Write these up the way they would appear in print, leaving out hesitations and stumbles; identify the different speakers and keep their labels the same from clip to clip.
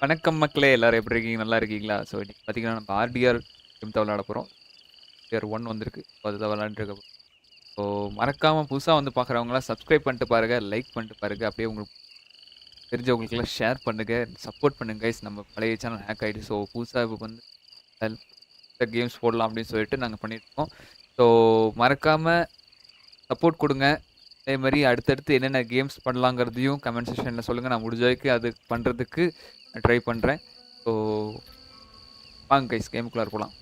Speaker 1: வணக்கம் மக்களே, எல்லாரும் எப்படி இருக்கீங்க? நல்லா இருக்கீங்களா? ஸோ இன்னைக்கு பார்த்தீங்கன்னா நம்ம RDR கேம் தான் விளையாட போகிறோம். RDR 1 வந்திருக்கு. அதுதான் விளையாண்டுருக்க. ஸோ மறக்காமல் புதுசாக வந்து பார்க்குறவங்களாம் சப்ஸ்கிரைப் பண்ணிட்டு பாருங்கள், லைக் பண்ணிட்டு பாருங்கள். அப்படியே உங்களுக்கு தெரிஞ்சவங்களுக்கெல்லாம் ஷேர் பண்ணுங்கள், சப்போர்ட் பண்ணுங்க கைஸ். நம்ம பழைய சேனல் ஹேக் ஆகிடுச்சு. ஸோ புதுசாக இப்போ வந்து கேம்ஸ் போடலாம் அப்படின்னு சொல்லிட்டு நாங்கள் பண்ணியிருக்கோம். ஸோ மறக்காமல் சப்போர்ட் கொடுங்க. அதே மாதிரி அடுத்தடுத்து என்னென்ன கேம்ஸ் பண்ணலாங்கிறதையும் கமெண்ட் செக்ஷனில் சொல்லுங்கள். நான் முடிஞ்ச வரைக்கும் அது பண்ணுறதுக்கு ட்ரை பண்ணுறேன். ஸோ வாங்க கைஸ், கேமுக்குள்ளார போகலாம்.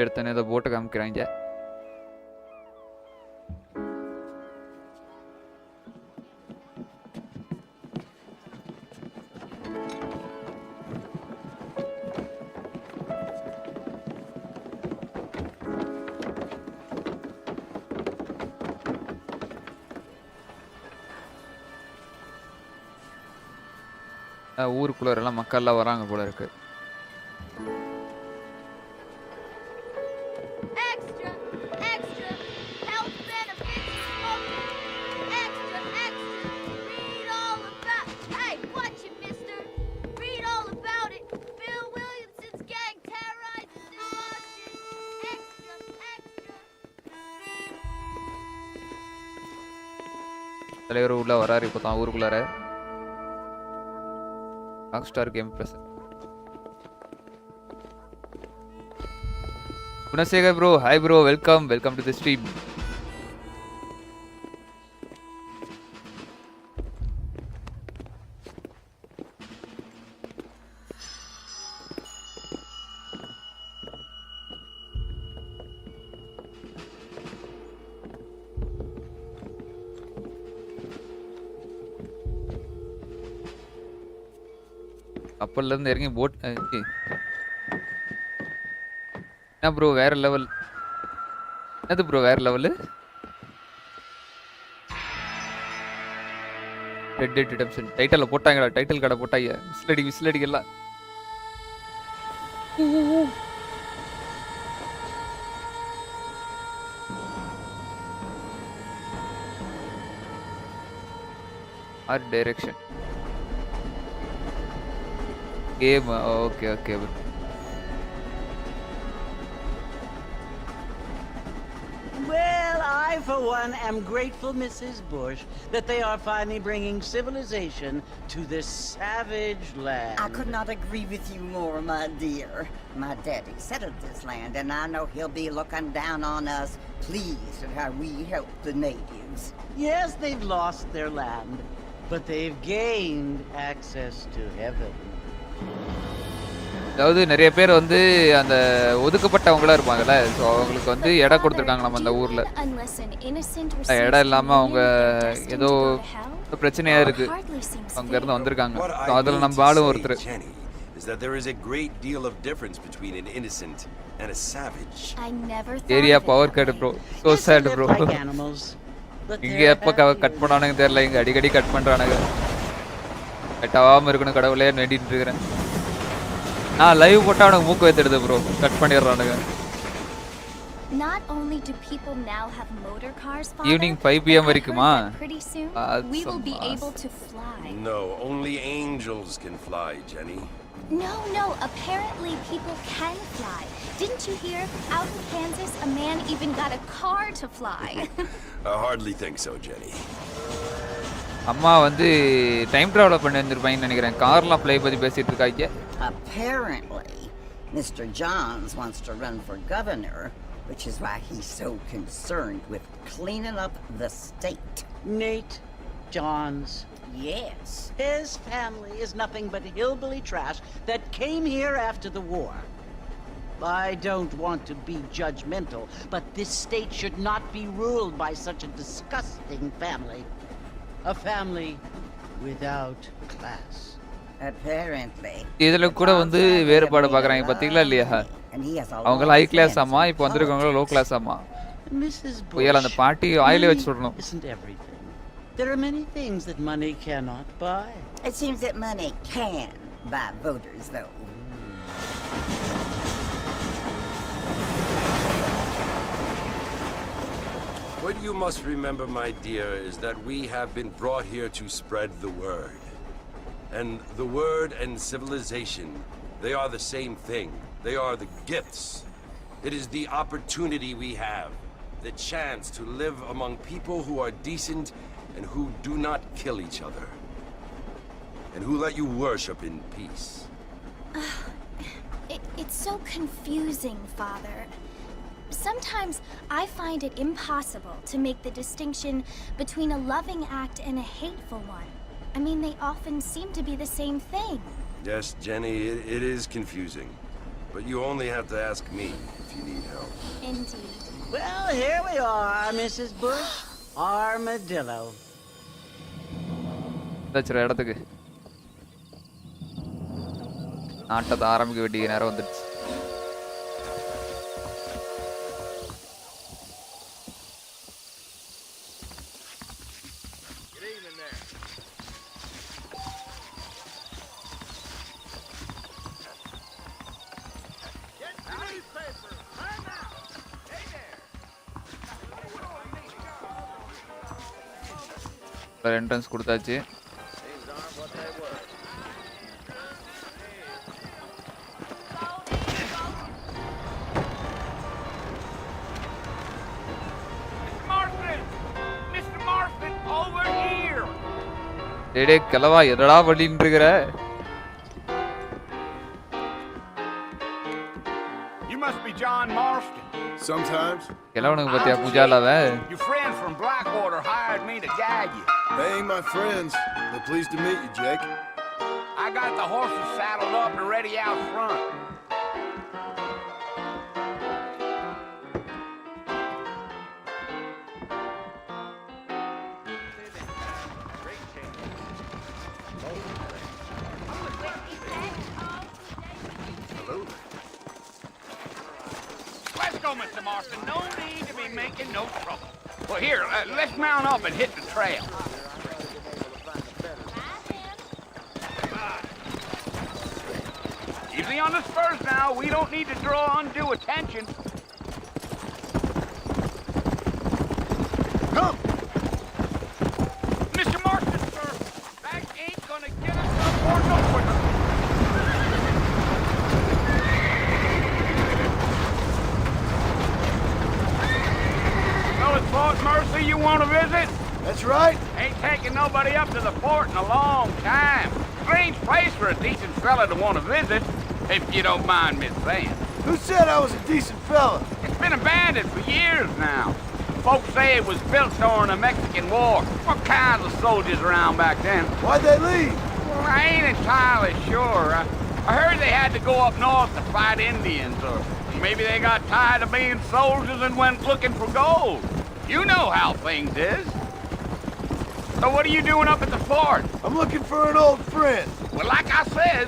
Speaker 1: எடுத்தோன்னே ஏதோ போட்டை காமிக்கிறாங்க. ஊருக்குள்ள எல்லாம் மக்கள்லாம் வராங்க போல இருக்கு. தலைவர் உள்ள வராரு இப்போ தான் ஊருக்குள்ளார. Rockstar Game present. Gunasekar bro, hi bro, welcome to the stream. கப்பல்ல இருந்து இறங்கி போட் என்ன ப்ரோ வேற லெவல்? என்னது ப்ரோ வேற level? Red dead redemption title போட்டாங்கடா, டைட்டில் கடை போட்டாங்க. விசிலடி எல்லாம். Art direction game. Okay.
Speaker 2: Well, I for one am grateful, Mrs. Bush, that they are finally bringing civilization to this savage land.
Speaker 3: I could not agree with you more, my dear. My daddy settled this land, and I know he'll be looking down on us, pleased at how we help the natives.
Speaker 2: Yes, they've lost their land, but they've gained access to heaven.
Speaker 1: அதாவது நிறைய பேர் வந்து அந்த ஒதுக்கப்பட்டவங்களா இருப்பாங்கல்ல, so அவங்களுக்கு வந்து இடம் கொடுத்துருக்காங்க நம்ம அந்த ஊர்ல. இடம் இல்லாம அவங்க ஏதோ பிரச்சனையா இருக்கு, அங்க இருந்து வந்திருக்காங்க. அதுல நம்ம ஆளும் ஒருத்தர். Area power cut bro, so sad bro. இங்க எப்ப கட் பண்ணானுங்க தெரியல, இங்க அடிக்கடி கட் பண்றானுங்க. கட்டாம இருக்கணும் கடவுளே வேண்டிட்டு இருக்கிறேன். நான் லைவ் போட்டா அவனுக்கு மூக்கு வைத்துடுது ப்ரோ, கட் பண்ணிடுறானுங்க.
Speaker 4: Not only do people now have motor cars,
Speaker 1: evening 5 PM வரைக்குமா?
Speaker 4: Pretty soon we will be able to fly.
Speaker 5: No, only angels can fly, Jenny.
Speaker 4: No, apparently people can fly. Didn't you hear? Out in Kansas, a man even got a car to fly.
Speaker 5: I hardly think so, Jenny.
Speaker 1: அம்மா வந்து time travel பண்ணி வந்திருப்பாங்கன்னு நினைக்கிறேன். கார்லாம் play பத்தி பேசிட்டு இருக்காங்க.
Speaker 3: Apparently, Mr. Johns wants to run for governor, which is why he's so concerned with cleaning up the state.
Speaker 2: Nate Johns.
Speaker 3: Yes.
Speaker 2: His family is nothing but hillbilly trash that came here after the war. I don't want to be judgmental, but this state should not be ruled by such a disgusting family. A family without class.
Speaker 3: Apparently.
Speaker 1: இதுல கூட வந்து வேறுபாடு பார்க்கறாங்க பாத்தீங்களா இல்லையா? அவங்க high class அம்மா, இப்போ வந்திருக்கவங்க லோ கிளாஸ் அம்மா.
Speaker 2: Mrs.
Speaker 1: புயல அந்த பாட்டி வாயிலே வச்சு சொல்லணும்.
Speaker 2: Isn't everything. There are many things that money cannot buy.
Speaker 3: It seems that money can buy voters, though.
Speaker 5: What you must remember, my dear, is that we have been brought here to spread the word. And the word and civilization, they are the same thing. They are the gifts. It is the opportunity we have, the chance to live among people who are decent and who do not kill each other, and who let you worship in peace.
Speaker 4: It's so confusing, Father. Sometimes I find it impossible to make the distinction between a loving act and a hateful one. I mean, they often seem to be the same thing.
Speaker 5: Yes, Jenny, it is confusing. But you only have to ask me if you need help.
Speaker 4: Indeed.
Speaker 2: Well, here we are, Mrs. Bush. Armadillo.
Speaker 1: தச்சற இடத்துக்கு நாட்டத்தை ஆரம்பிக்க வேண்டிய நேரம் வந்துடுச்சு. Entrance கொடுத்தாச்சு. டேடே கிளவா எதடா பண்ணிட்டு இருக்கிற?
Speaker 6: You must be John Marston.
Speaker 5: Sometimes.
Speaker 1: கிளவனுக்கு பத்தியா பூஜாலாவ?
Speaker 6: Your friends from Blackwater hired me to guide you.
Speaker 5: They ain't my friends. They're pleased to meet you, Jake.
Speaker 6: I got the horses saddled up and ready out front. Let's go, Mr. Marston. No need to be making no trouble. Well, here, let's mount up and hit the trail. Easy on the spurs now. We don't need to draw undue attention. Come! Mr. Marston, sir, that ain't gonna get us up or no quicker. So it's Fort Mercy you want to visit?
Speaker 5: That's right.
Speaker 6: Ain't taking nobody up to the fort in a long time. Strange place for a decent fella to want to visit, if you don't mind me saying.
Speaker 5: Who said I was a decent fella?
Speaker 6: It's been abandoned for years now. Folks say it was built during the Mexican War. What kinds of soldiers around back then?
Speaker 5: Why'd they leave?
Speaker 6: Well, I ain't entirely sure. I heard they had to go up north to fight Indians, or maybe they got tired of being soldiers and went looking for gold. You know how things is. So what are you doing up at the fort?
Speaker 5: I'm looking for an old friend.
Speaker 6: Well, like I says,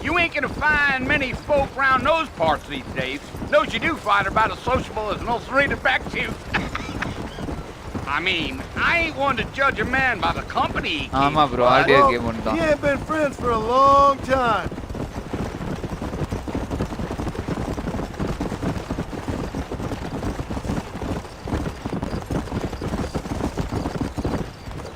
Speaker 6: you ain't gonna find many folk round those parts these days. Those you do find are about as sociable as an ulcerated back tooth. I mean, I ain't one to judge a man by the company he keeps.
Speaker 1: ஆமா bro, RDR game
Speaker 5: He
Speaker 1: ஒண்ணுதான்.
Speaker 5: ain't been friends for a long time.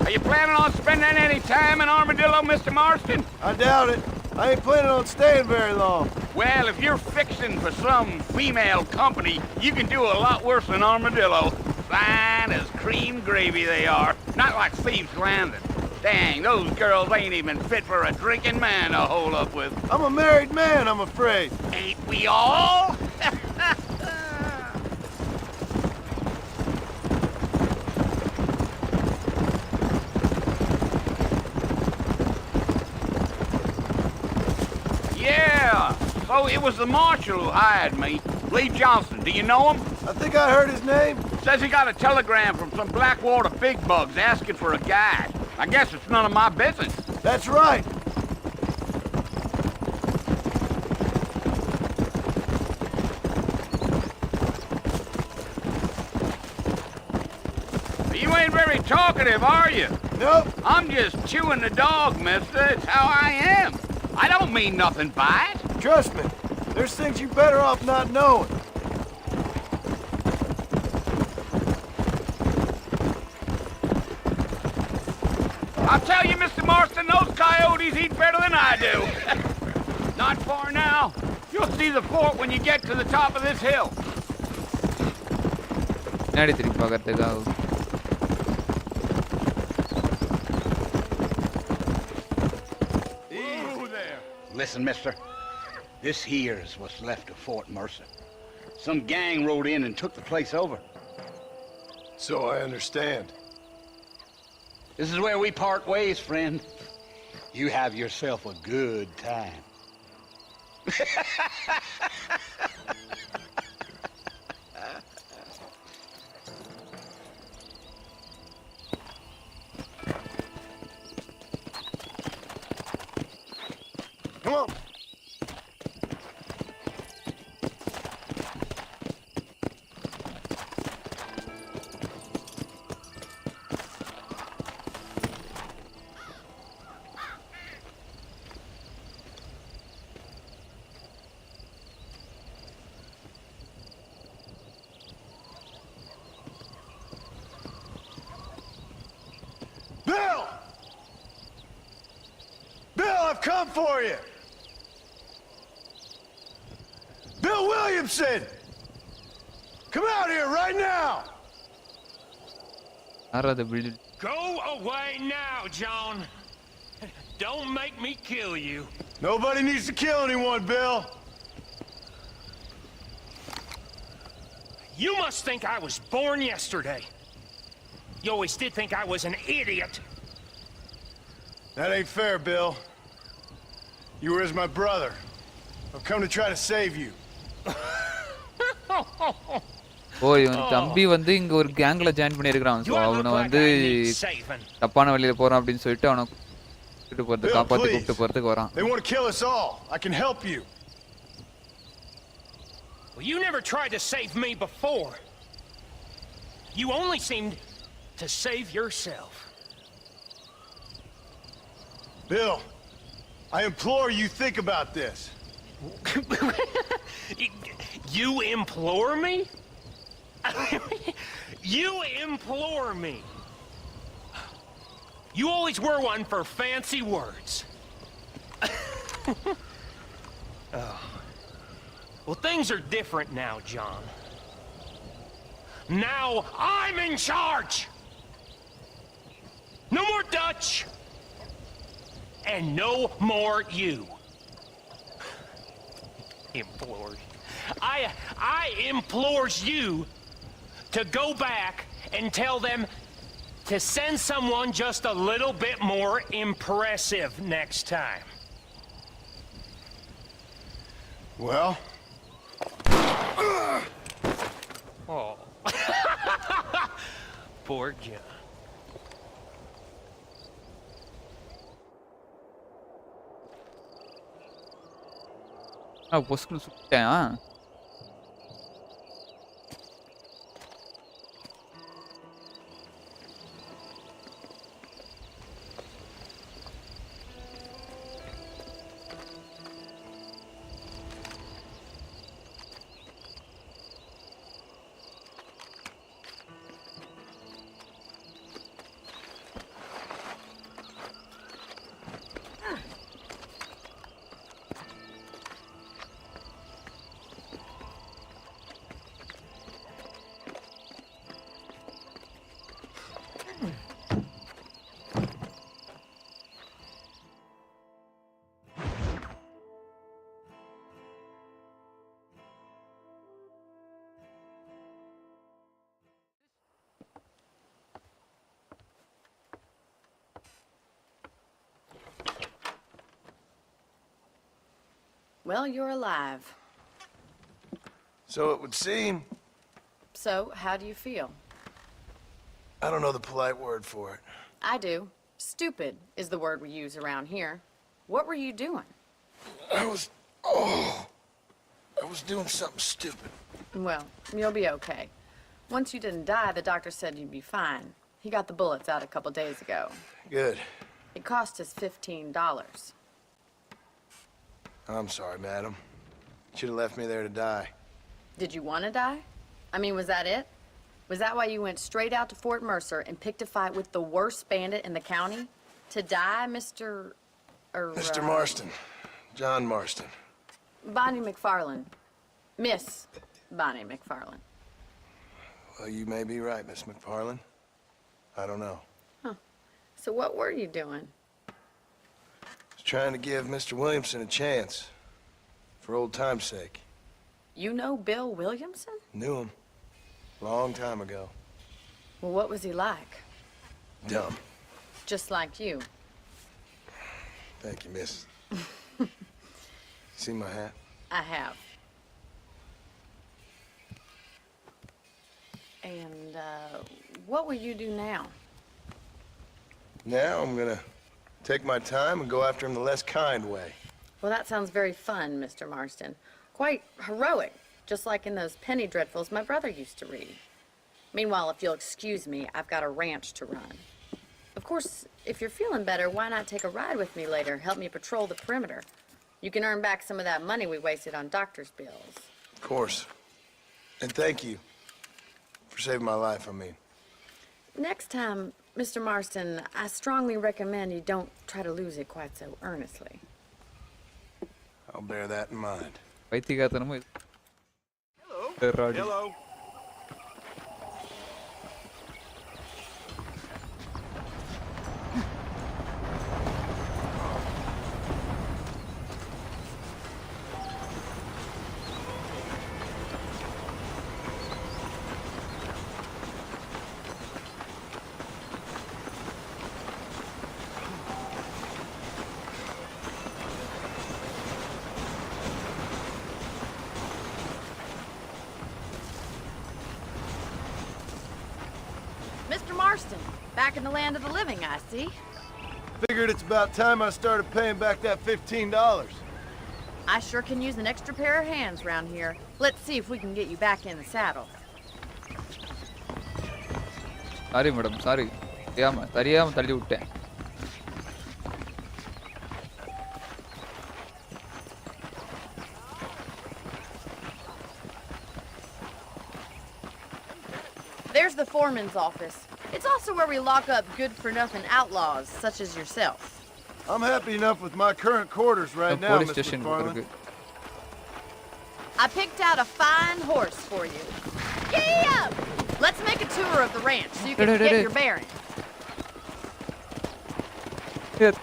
Speaker 6: Are you planning on spending any time in Armadillo, Mr. Marston?
Speaker 5: I doubt it.
Speaker 7: I ain't planning on staying very long.
Speaker 6: Well, if you're fixing for some female company, you can do a lot worse than Armadillo. Fine as cream gravy they are. Not like Thieves Landing. Dang, those girls ain't even fit for a drinking man to hole up with.
Speaker 7: I'm a married man, I'm afraid.
Speaker 6: Ain't we all? Yeah, so it was the marshal who hired me. Lee Johnson, do you know him?
Speaker 7: I think I heard his name.
Speaker 6: Says he got a telegram from some Blackwater big bugs asking for a guide. I guess it's none of my business.
Speaker 7: That's right.
Speaker 6: You ain't very talkative, are you?
Speaker 7: Nope.
Speaker 6: I'm just chewing the dog, mister. It's how I am. I don't mean nothing by it.
Speaker 7: Trust me, there's things you better off not knowing.
Speaker 6: I'll tell you, Mr. Marston, those coyotes eat better than I do. Not far now. You'll see the fort when you get to the top of this hill.
Speaker 1: பின்னாடி திரும்பி பார்க்கறதுக்காக
Speaker 6: Listen, mister. This here's what's left of Fort Mercer. Some gang rode in and took the place over.
Speaker 7: So I understand.
Speaker 6: This is where we part ways, friend. You have yourself a good time.
Speaker 7: Come on. Bill! Bill, I've come for you! Bill Williamson! Come out here right now!
Speaker 1: யார் அதை build
Speaker 8: Go away now, John. Don't make me kill you.
Speaker 7: Nobody needs to kill anyone, Bill.
Speaker 8: You must think I was born yesterday. You always did think I was an idiot.
Speaker 7: That ain't fair, Bill. You were as my brother. I've come to try to save you.
Speaker 1: ஓ இவன் தம்பி வந்து இங்க ஒரு கேங்ல join பண்ணியிருக்கான். So அவனை வந்து தப்பான வழியில போறான் அப்படின்னு சொல்லிட்டு அவனை கூப்பிட்டு போறது காப்பாத்தி கூப்பிட்டு போறதுக்கு வரான்.
Speaker 7: They want to kill us all. I can help you.
Speaker 8: Well, you never tried to save me before. You only seemed to save yourself.
Speaker 7: Bill, I implore you think about this.
Speaker 8: You implore me? You implore me? You always were one for fancy words. Oh. Well, things are different now, John. Now I'm in charge! No more Dutch! And no more you. Implores. I implores you to go back and tell them to send someone just a little bit more impressive next time.
Speaker 7: Well?
Speaker 8: Oh. Poor John.
Speaker 1: பொஸ்குன்னு சுட்டேன்.
Speaker 9: Well, you're alive.
Speaker 7: So it would seem.
Speaker 9: So, how do you feel?
Speaker 7: I don't know the polite word for it.
Speaker 9: I do. Stupid is the word we use around here. What were you doing?
Speaker 7: I was doing something stupid.
Speaker 9: Well, you'll be okay. Once you didn't die, the doctor said you'd be fine. He got the bullets out a couple days ago.
Speaker 7: Good.
Speaker 9: It cost us $15.
Speaker 7: I'm sorry, madam. Should have left me there to die.
Speaker 9: Did you want to die? I mean, was that it? Was that why you went straight out to Fort Mercer and picked a fight with the worst bandit in the county? To die, Mr.
Speaker 7: Mr. Marston. John Marston.
Speaker 9: Bonnie McFarland. Miss Bonnie McFarland.
Speaker 7: Well, you may be right, Miss McFarland. I don't know.
Speaker 9: So what were you doing?
Speaker 7: I was trying to give Mr. Williamson a chance. For old time's sake.
Speaker 9: You know Bill Williamson?
Speaker 7: Knew him. Long time ago.
Speaker 9: Well, what was he like?
Speaker 7: Dumb.
Speaker 9: Just like you.
Speaker 7: Thank you, miss. See my hat?
Speaker 9: I have. And, what will you do now?
Speaker 7: Now I'm gonna take my time and go after him the less kind way.
Speaker 9: Well, that sounds very fun, Mr. Marston. Quite heroic, just like in those penny dreadfuls my brother used to read. Meanwhile, if you'll excuse me, I've got a ranch to run. Of course, if you're feeling better, why not take a ride with me later? Help me patrol the perimeter. You can earn back some of that money we wasted on doctor's bills.
Speaker 7: Of course. And thank you for saving my life, I mean.
Speaker 9: Next time, Mr. Marston, I strongly recommend you don't try to lose it quite so earnestly.
Speaker 7: I'll bear that in mind.
Speaker 1: பைத்தியக்காரத்தனமா இது. ராடி.
Speaker 5: Hello.
Speaker 9: Mr. Marston, back in the land of the living, I see.
Speaker 7: Figured it's about time I started paying back that $15.
Speaker 9: I sure can use an extra pair of hands around here. Let's see if we can get you back in the saddle.
Speaker 1: Sorry madam sorry தெரியாம தள்ளி விட்டேன்.
Speaker 9: There's the foreman's office. It's also where we lock up good-for-nothing outlaws, such as yourself.
Speaker 7: I'm happy enough with my current quarters right now,
Speaker 1: police
Speaker 7: Mr.
Speaker 1: Station
Speaker 7: McFarland.
Speaker 1: இருக்கு.
Speaker 9: I picked out a fine horse for you. Giddy up! Let's make a tour of the ranch so you can get your bearings.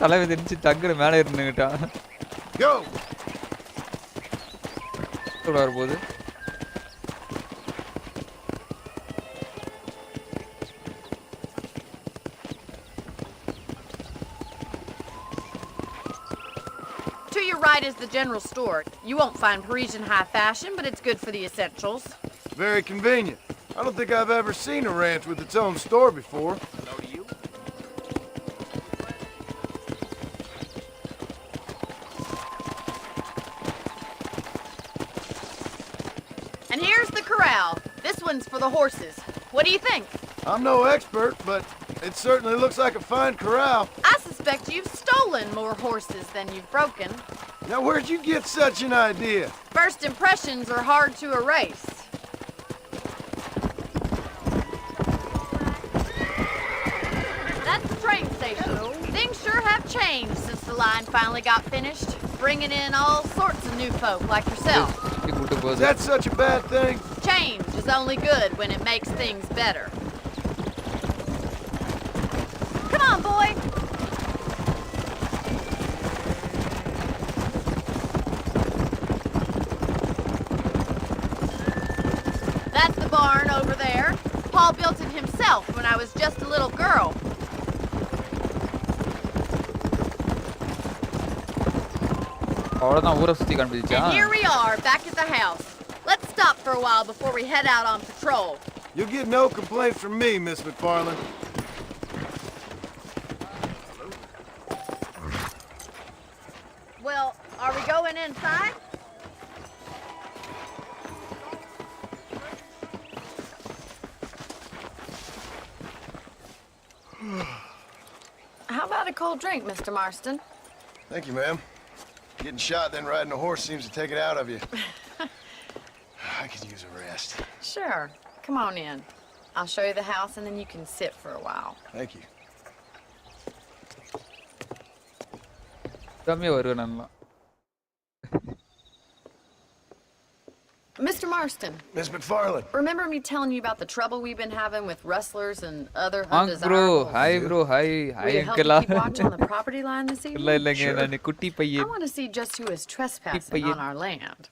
Speaker 1: தலைவை தெரிஞ்சு டக்குனு மேலே இருந்துக்கிட்டான்.
Speaker 7: Go!
Speaker 1: வரும்போது
Speaker 9: To your right is the general store. You won't find Parisian high fashion, but it's good for the essentials.
Speaker 7: Very convenient. I don't think I've ever seen a ranch with its own store before.
Speaker 6: Hello to you.
Speaker 9: And here's the corral. This one's for the horses. What do you think?
Speaker 7: I'm no expert, but it certainly looks like a fine corral.
Speaker 9: I suspect you've stolen more horses than you've broken.
Speaker 7: Now, where'd you get such an idea?
Speaker 9: First impressions are hard to erase. That's the train station. Things sure have changed since the line finally got finished, bringing in all sorts of new folk like yourself.
Speaker 1: கூட்டு
Speaker 7: Is
Speaker 1: போகுது.
Speaker 7: that such a bad thing?
Speaker 9: Change is only good when it makes things better. Come on, boy. That's the barn over there. Paul built it himself when I was just a little girl.
Speaker 1: அவ்வளவுதான் ஊரை சுத்தி காண்பிச்சா.
Speaker 9: And here we are, back at the house. Let's stop for a while before we head out on patrol.
Speaker 7: You'll get no complaints from me, Miss McFarland.
Speaker 9: Well, are we going inside? How about a cold drink, Mr. Marston?
Speaker 7: Thank you, ma'am. Getting shot then riding a horse seems to take it out of you. I could use a rest.
Speaker 9: Sure. Come on in. I'll show you the house and then you can sit for a while.
Speaker 7: Thank you.
Speaker 1: கம்மியா வருவேன் நல்லா.
Speaker 9: Mr. Marston.
Speaker 7: Miss McFarland.
Speaker 9: Remember me telling you about the trouble we've been having with rustlers and other
Speaker 1: Bro,
Speaker 9: undesirables?
Speaker 1: hi bro, hi
Speaker 9: Will you help me keep watch on the property line this evening?
Speaker 1: இல்ல இல்லங்க நான் குட்டி
Speaker 9: I
Speaker 1: பையன்.
Speaker 9: want to see just who is trespassing on our land.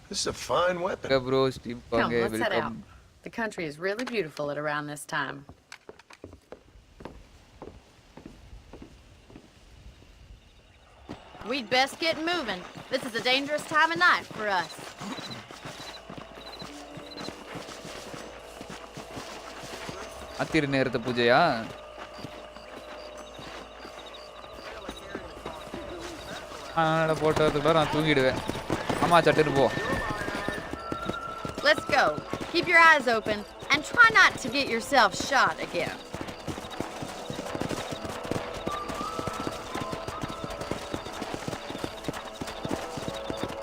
Speaker 7: This is a fine weapon.
Speaker 1: bro, Steve
Speaker 9: Come,
Speaker 1: வாங்க
Speaker 9: let's head out.
Speaker 1: welcome.
Speaker 9: The country is really beautiful at around this time. We'd best get moving. This is a dangerous time of night for us.
Speaker 1: அத்திர நேரத்து பூஜையா? ஆனா போட்டதுக்குள்ள நான் தூங்கிடுவேன். ஆமா shutter போ.
Speaker 9: Let's go. Keep your eyes open and try not to get yourself shot again.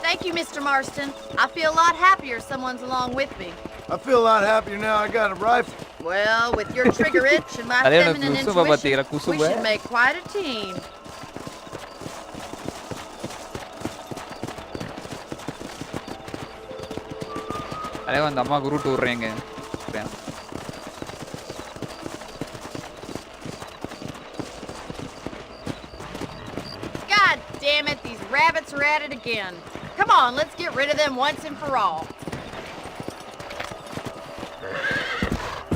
Speaker 9: Thank you, Mr. Marston. I feel a lot happier someone's along with me.
Speaker 7: I feel a lot happier now I got a rifle.
Speaker 9: Well, with your trigger itch and my
Speaker 1: Alena,
Speaker 9: feminine
Speaker 1: kusuba
Speaker 9: intuition,
Speaker 1: batira, kusuba.
Speaker 9: we should make quite a team.
Speaker 1: அதே வந்து அம்மாக்கு root விடுறேங்க.
Speaker 9: God damn it, these rabbits are at it again. Come on, let's get rid of them once and for all.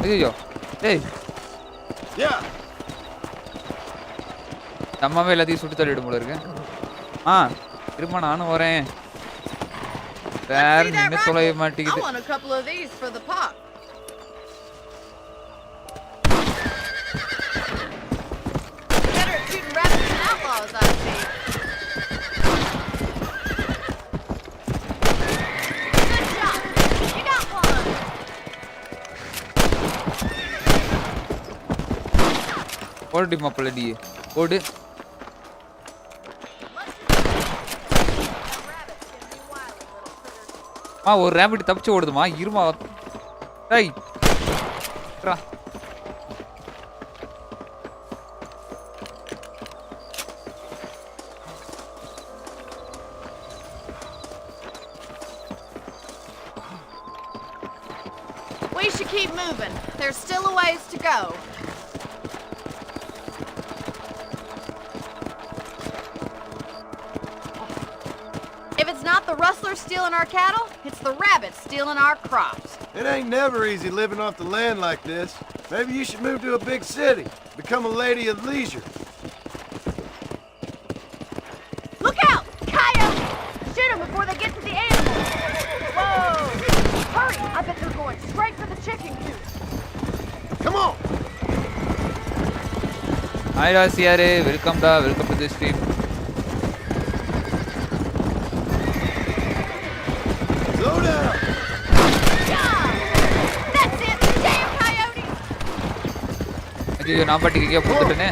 Speaker 1: ஐயோ ஏய்
Speaker 7: Yeah.
Speaker 1: அம்மாவே எல்லாத்தையும் சுட்டு தள்ளிடும் போல இருக்கு. திரும்ப நானும் வரேன். வேற
Speaker 9: Let's see that
Speaker 1: நின்னு தொலைய
Speaker 9: rifle. I
Speaker 1: மாட்டேங்குது.
Speaker 9: want a couple of these for the pop. Better at shooting rabbits than outlaws, I see. Good shot. You got one.
Speaker 1: ஓடி மாப்பிள்ளடி ஓடு. ஒரு ரேபிட் தப்பிச்சு ஓடுதுமா. இருமா டேய் ரா.
Speaker 9: We should keep moving. There's still a ways to go. If it's not the rustlers stealing our cattle, it's the rabbits stealing our crops.
Speaker 7: It ain't never easy living off the land like this. Maybe you should move to a big city. Become a lady of leisure.
Speaker 9: Look out! Coyotes! Shoot them before they get to the animals. Whoa! Hurry! I bet they're going straight for the chicken coop.
Speaker 7: Come on!
Speaker 1: Hi Rasiare, welcome to the stream.
Speaker 7: Slow down!
Speaker 9: That's it! Damn coyotes!
Speaker 1: ஐயோ நான் பாட்டுக்கு எங்கேயோ போட்டுட்டேனே.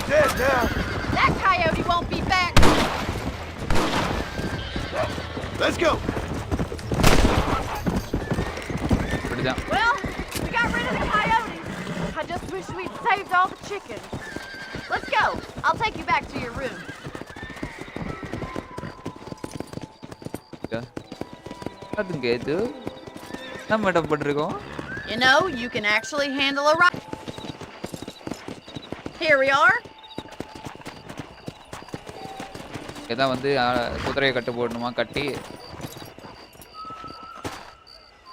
Speaker 7: Dead now!
Speaker 9: That coyote won't be back!
Speaker 7: Let's go!
Speaker 1: இப்படிதான்.
Speaker 9: Well, we got rid of the coyotes. I just wish we'd saved all the chickens. Let's go. I'll take you back to your room.
Speaker 1: அதுங்க இது நம்ம என்ன பண்ணிருக்கோம்?
Speaker 9: You know, you can actually handle a rifle. Here we are.
Speaker 1: இதான் வந்து குதிரையை கட்டு போடணுமா கட்டி.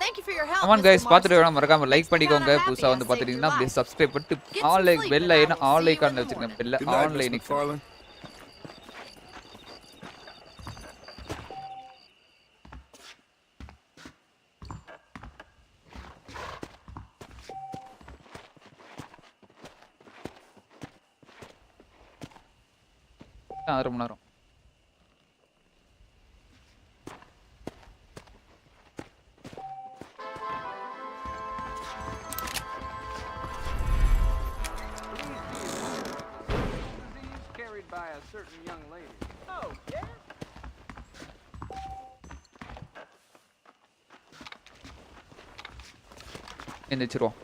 Speaker 9: Thank you for your help.
Speaker 1: Come on guys, பார்த்துட்டு வரணும் மறக்காம லைக் பண்ணிக்கோங்க. புதுசா வந்து பார்த்துட்டீங்கன்னா அப்படியே சப்ஸ்கிரைப் பண்ணிட்டு all bell icon all icon வச்சிருங்க. Bell online
Speaker 7: McFarlane.
Speaker 1: ரொம்ப நேரம்
Speaker 6: by a certain young lady. Oh, yeah?
Speaker 1: எந்திரிச்சிருவோம்.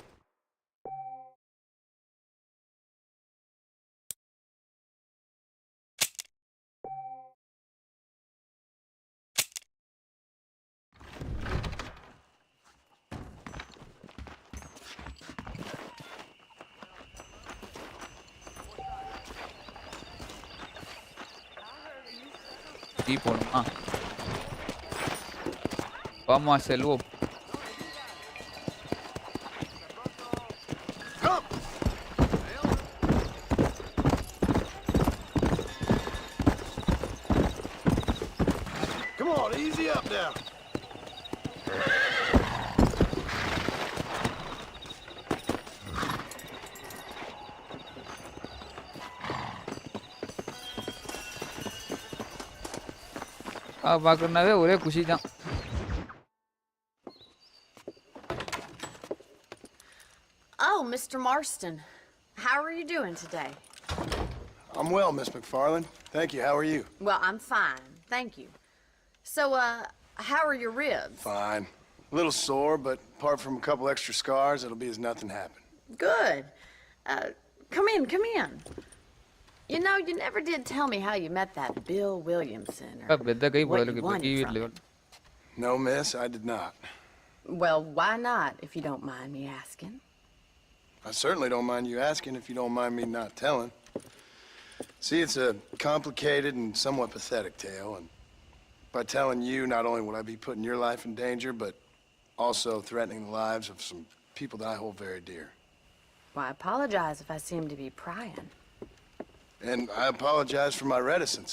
Speaker 1: போணுமா? வாமா செல்வோம்.
Speaker 7: Come on, easy up now.
Speaker 1: பார்க்கறனாவே ஒரே குஷி தான்.
Speaker 9: Oh, Mr. Marston. How are you doing today?
Speaker 7: I'm well, Miss McFarlane. Thank you. How are you?
Speaker 9: Well, I'm fine. Thank you. So, how are your ribs?
Speaker 7: Fine. A little sore, but apart from a couple extra scars, it'll be as nothing happened.
Speaker 9: Good. Come in, come in. You know, you never did tell me how you met that Bill Williamson or what you wanted from him.
Speaker 7: No, miss, I did not.
Speaker 9: Well, why not, if you don't mind me asking?
Speaker 7: I certainly don't mind you asking if you don't mind me not telling. See, it's a complicated and somewhat pathetic tale, and by telling you, not only will I be putting your life in danger, but also threatening the lives of some people that I hold very dear.
Speaker 9: Well, I apologize if I seem to be prying.
Speaker 7: And I apologize for my reticence.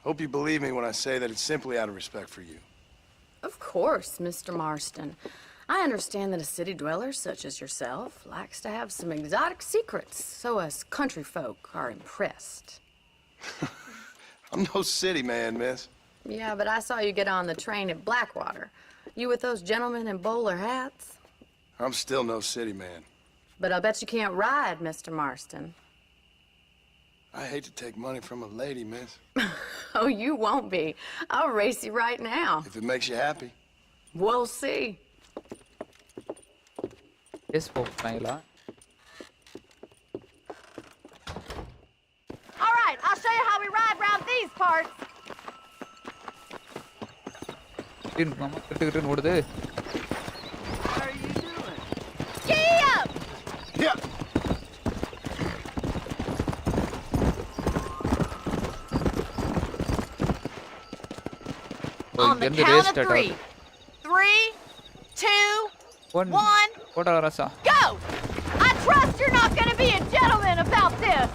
Speaker 7: Hope you believe me when I say that it's simply out of respect for you.
Speaker 9: Of course, Mr. Marston. I understand that a city dweller such as yourself likes to have some exotic secrets, so us country folk are impressed.
Speaker 7: I'm no city man, miss.
Speaker 9: Yeah, but I saw you get on the train at Blackwater. You with those gentlemen in bowler hats?
Speaker 7: I'm still no city man.
Speaker 9: But I bet you can't ride, Mr. Marston.
Speaker 7: I hate to take money from a lady, miss.
Speaker 9: Oh, you won't be. I'll race you right now.
Speaker 7: If it makes you happy.
Speaker 9: We'll see.
Speaker 1: Yes, Naila.
Speaker 10: All right, I'll show you how we ride around these parts.
Speaker 1: ஓடுது.
Speaker 6: What are you doing?
Speaker 10: Gee up!
Speaker 7: Yeah.
Speaker 10: On the count of three. 3, 2, 1.
Speaker 1: போடா ராசா.
Speaker 10: Go! I trust you're not going to be a gentleman about this.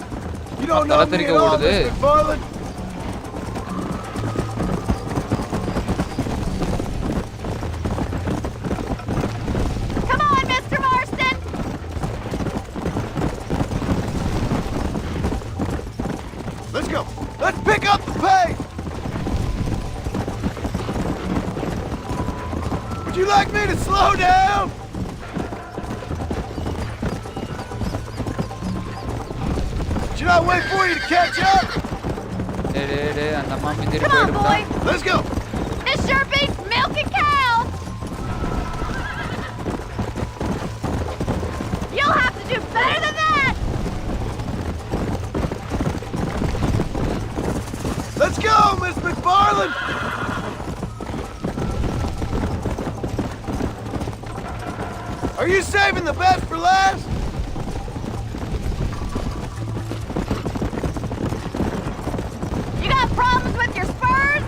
Speaker 7: You don't know me at all, Miss McFarlane.
Speaker 10: Come on, Mr. Marston.
Speaker 7: Let's go. Let's pick up the pace. Would you like me to slow down? Should I wait for you to catch up?
Speaker 1: அந்த அம்மா மிந்திரி
Speaker 10: Come on,
Speaker 1: போயிடுதா?
Speaker 10: boy.
Speaker 7: Let's go.
Speaker 10: This sure beats milking cows. You'll have to do better than that.
Speaker 7: Let's go, Miss McFarlane. Are you saving the best for last?
Speaker 10: You got problems with your spurs?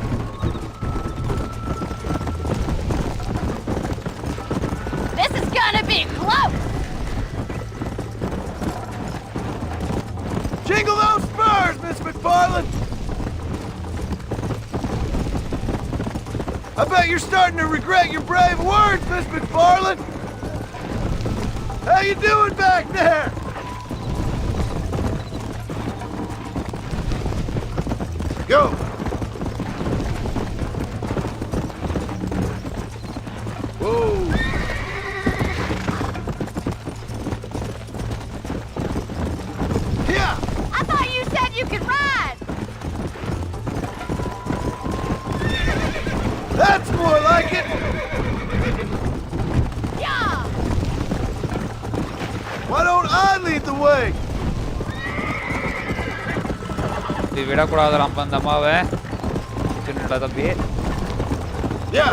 Speaker 7: I bet you're starting to regret your brave words, Miss McFarland. How you doing back there? Go. Whoa. Yeah.
Speaker 10: I thought you said you could ride.
Speaker 7: That's more like it.
Speaker 10: Yeah.
Speaker 7: Why don't I lead the way?
Speaker 1: இது விடக்கூடாதுலாம் அந்த அம்மாவை சின்னடா தம்பி.
Speaker 7: Yeah.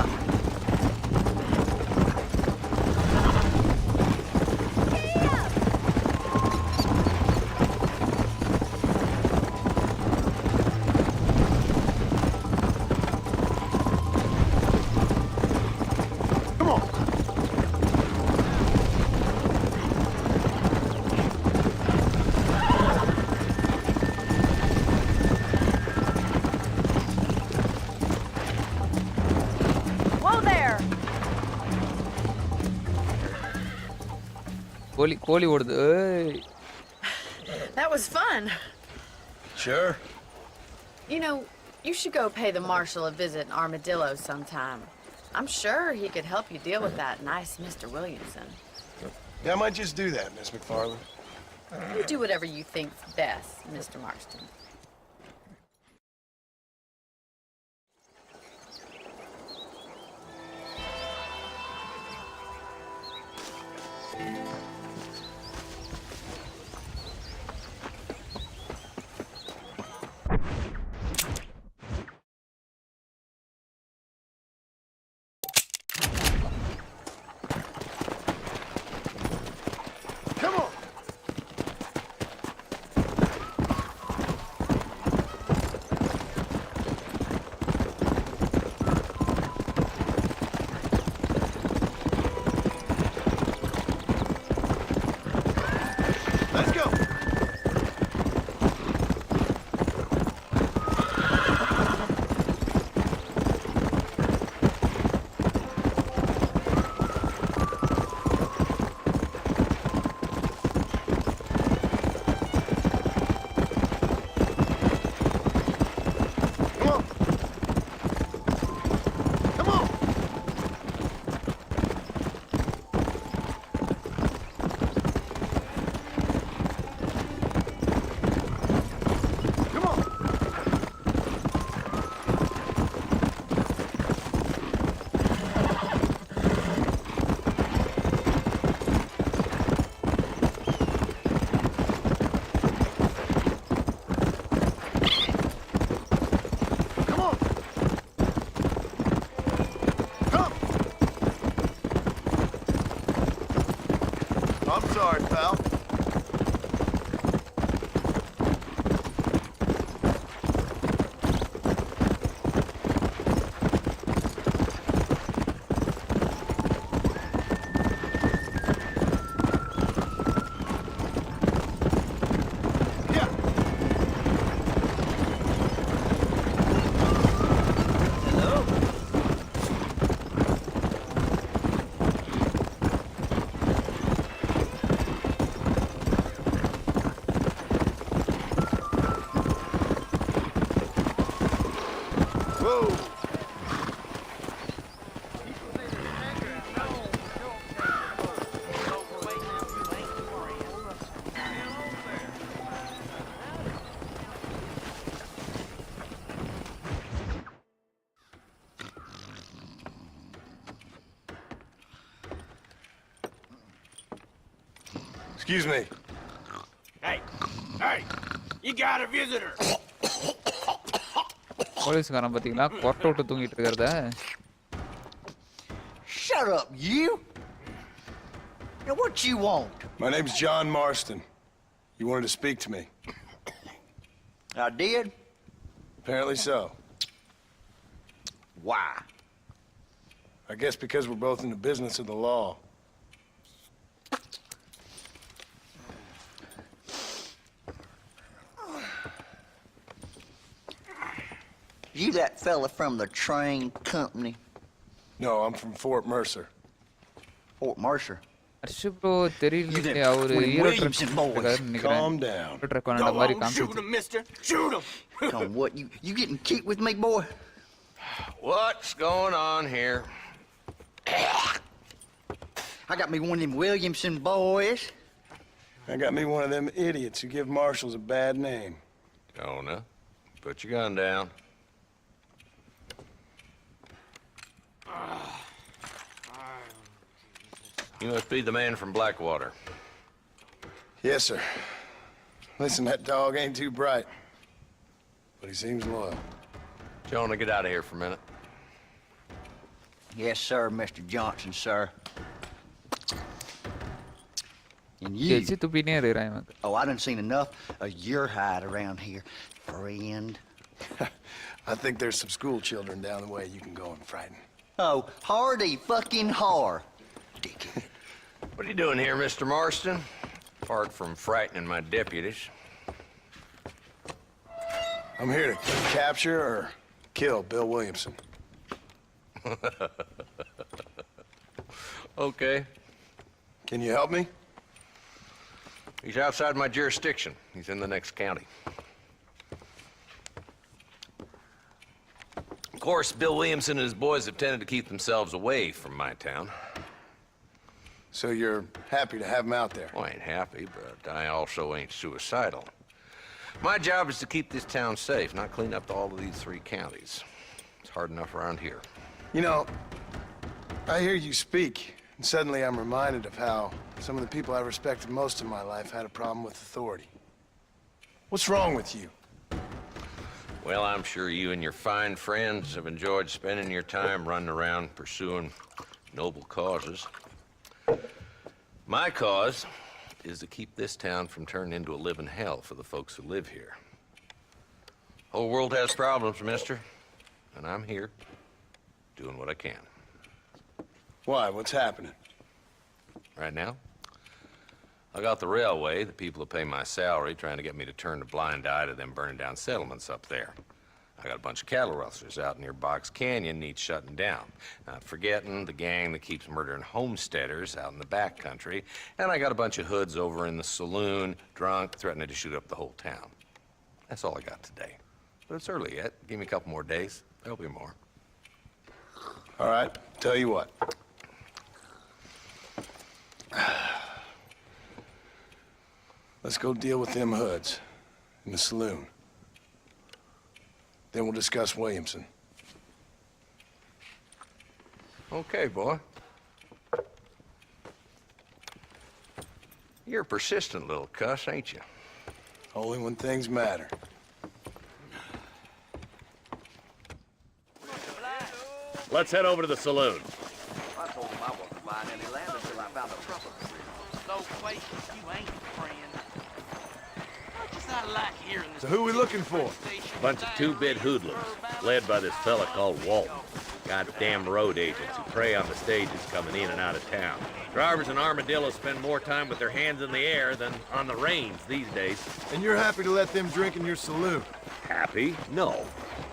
Speaker 1: கோழி ஓடுது. ஏய்.
Speaker 9: That was fun.
Speaker 7: Sure.
Speaker 9: You know, you should go pay the marshal a visit in Armadillo sometime. I'm sure he could help you deal with that nice Mr. Williamson.
Speaker 7: Yeah, I might just do that, Miss McFarland.
Speaker 9: You do whatever you think's best, Mr. Marston. I'm sorry, pal. Excuse me.
Speaker 8: Hey, hey, you got a visitor.
Speaker 1: போலீஸ்காரன் பாத்தீங்களா கொட்ட விட்டு தூங்கிட்டு இருக்கறத.
Speaker 11: Shut up, you. Now what you want?
Speaker 7: My name's John Marston. You wanted to speak to me.
Speaker 11: I did?
Speaker 7: Apparently so.
Speaker 11: Why?
Speaker 7: I guess because we're both in the business of the law.
Speaker 11: You that fella from the train company?
Speaker 7: No, I'm from Fort Mercer.
Speaker 11: Fort Mercer.
Speaker 1: Harsh bro தெரியல அவரு
Speaker 11: When
Speaker 1: hero
Speaker 11: Williamson boys,
Speaker 1: truck
Speaker 7: Calm down.
Speaker 1: Truck வந்த மாதிரி காமிச்சு
Speaker 8: mister. Shoot him.
Speaker 11: Come on, what, you getting kicked with me, boy?
Speaker 6: What's going on here?
Speaker 11: I got me one of them Williamson boys.
Speaker 7: I got me one of them idiots who give marshals a bad name.
Speaker 6: Jonah, put your gun down. You must be the man from Blackwater.
Speaker 7: Yes, sir. Listen, that dog ain't too bright, but he seems loyal.
Speaker 6: Jonah, get out of here for a minute.
Speaker 11: Yes, sir, Mr. Johnson, sir. And you.
Speaker 1: எச்சி துப்பினே இருக்கிறான் இவன்.
Speaker 11: Oh, I done seen enough of your hide around here, friend.
Speaker 7: I think there's some school children down the way you can go and frighten.
Speaker 11: Oh, hardy fucking har. Dickhead.
Speaker 6: What are you doing here, Mr. Marston? Apart from frightening my deputies.
Speaker 7: I'm here to capture or kill Bill Williamson.
Speaker 6: Okay.
Speaker 7: Can you help me?
Speaker 6: He's outside my jurisdiction. He's in the next county. Of course, Bill Williamson and his boys have tended to keep themselves away from my town.
Speaker 7: So you're happy to have him out there?
Speaker 6: Well, I ain't happy, but I also ain't suicidal. My job is to keep this town safe, not clean up all of these 3 counties. It's hard enough around here.
Speaker 7: You know, I hear you speak, and suddenly I'm reminded of how some of the people I respected most in my life had a problem with authority. What's wrong with you?
Speaker 6: Well, I'm sure you and your fine friends have enjoyed spending your time running around pursuing noble causes. My cause is to keep this town from turning into a living hell for the folks who live here. Whole world has problems, mister, and I'm here doing what I can.
Speaker 7: Why? What's happening?
Speaker 6: Right now, I got the railway, the people who pay my salary, trying to get me to turn a blind eye to them burning down settlements up there. I got a bunch of cattle rustlers out near Box Canyon needs shutting down. Not forgetting the gang that keeps murdering homesteaders out in the back country. And I got a bunch of hoods over in the saloon, drunk, threatening to shoot up the whole town. That's all I got today. But it's early yet. Give me a couple more days. There'll be more.
Speaker 7: All right, tell you what. Let's go deal with them hoods in the saloon. Then we'll discuss Williamson.
Speaker 6: Okay, boy. You're a persistent little cuss, ain't you?
Speaker 7: Only when things matter.
Speaker 12: Let's head over to the saloon.
Speaker 13: I told him I wasn't buying any land until I found a truffle tree.
Speaker 14: No places you ain't, friend.
Speaker 7: So who we looking for?
Speaker 12: Bunch of 2-bit hoodlums, led by this fella called Walton. Goddamn road agents who prey on the stages coming in and out of town. Drivers in Armadillo spend more time with their hands in the air than on the reins these days.
Speaker 7: And you're happy to let them drink in your saloon?
Speaker 12: Happy? No.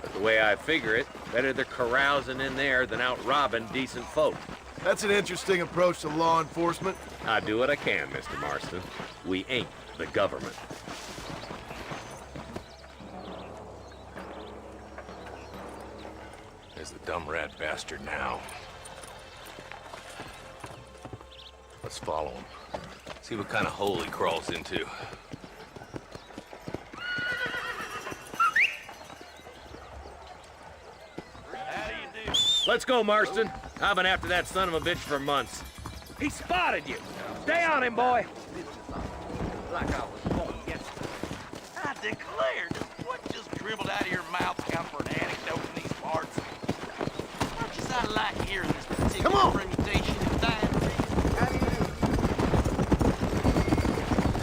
Speaker 12: But the way I figure it, better they're carousing in there than out robbing decent folk.
Speaker 7: That's an interesting approach to law enforcement.
Speaker 12: I do what I can, Mr. Marston. We ain't the government.
Speaker 6: There's the dumb rat bastard now. Let's follow him. See what kind of hole he crawls into.
Speaker 12: Let's go, Marston. I've been after that son of a bitch for months. He spotted you. Stay on him, boy.
Speaker 14: Like I was born yesterday. I declare, what just dribbled out of your mouth count for an anecdote in these parts? Much as I like hearing this particular permutation of dying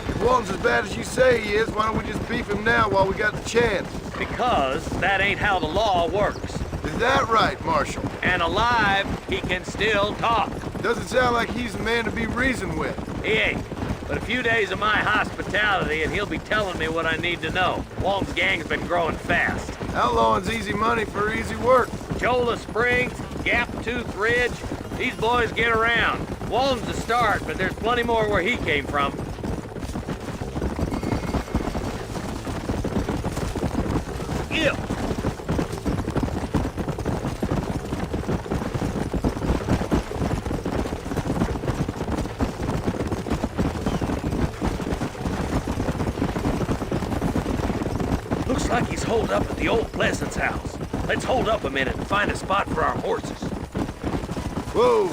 Speaker 7: If Walton's as bad as you say he is, why don't we just beef him now while we got the chance?
Speaker 12: Because that ain't how the law works.
Speaker 7: Is that right, Marshal?
Speaker 12: And alive, he can still talk.
Speaker 7: Doesn't sound like he's a man to be reasoned with.
Speaker 12: He ain't. But a few days of my hospitality and he'll be telling me what I need to know. Walton's gang's been growing fast.
Speaker 7: Outlawing's easy money for easy work.
Speaker 12: Jola Springs, Gap Tooth Ridge. These boys get around. Walton's the start, but there's plenty more where he came from. Yeah. Looks like he's holed up at the old Pleasance house. Let's hold up a minute and find a spot for our horses.
Speaker 7: Whoa!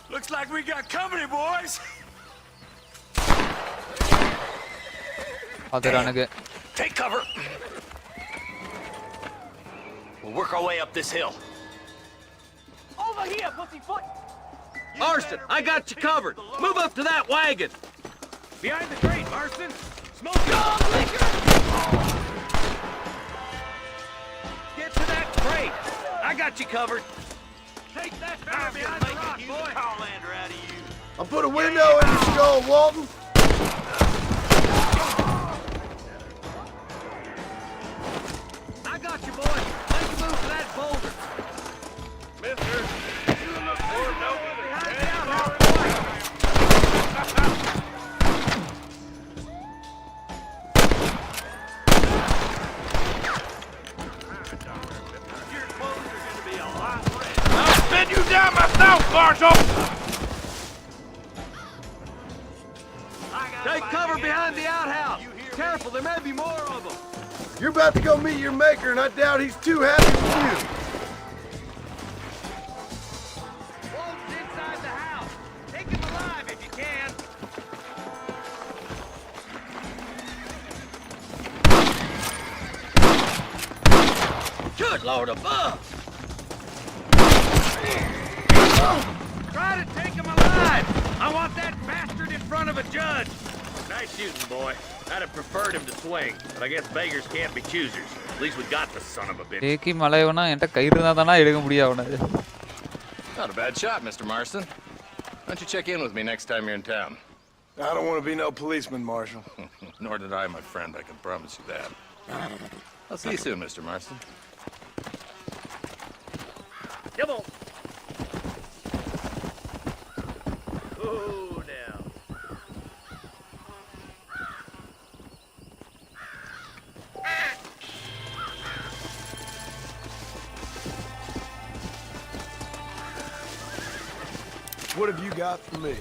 Speaker 14: Looks like we got company, boys.
Speaker 1: பாத்துறானுங்க.
Speaker 8: Take cover. We'll work our way up this hill. Over here, pussyfoot.
Speaker 12: Marston, I got you covered. Move up to that wagon.
Speaker 8: Behind the crate, Marston. Smoke
Speaker 12: Get to that crate. I got you covered.
Speaker 8: Take that better behind the rock, boy. Carlander out of you.
Speaker 7: I'll put a window in your skull, Walton.
Speaker 12: I got you, boy. Let's move to that boulder.
Speaker 5: Mister, you look for no
Speaker 14: I'll spin you down myself, Marshal!
Speaker 12: Take cover behind the outhouse. Careful, there may be more of them.
Speaker 7: You're about to go meet your maker, and I doubt he's too happy with you.
Speaker 12: Wolf's inside the house. Take him alive if you can. Good Lord above! Try to take him alive! I want that bastard in front of a judge! Nice shooting, boy. I'd have preferred him to swing, but I guess beggars can't be choosers. At least we got the son of a bitch.
Speaker 1: ஏகி மலையவனா என்கிட்ட கயிறு இருந்தா தானா எடுக்க முடியும் அவனது.
Speaker 15: Not a bad shot, Mr. Marston. Why don't you check in with me next time you're in town?
Speaker 7: I don't want to be no policeman, Marshal.
Speaker 15: Nor did I, my friend. I can promise you that. I'll see you soon, Mr. Marston.
Speaker 12: Come on. Oh, now.
Speaker 7: What have you got for me?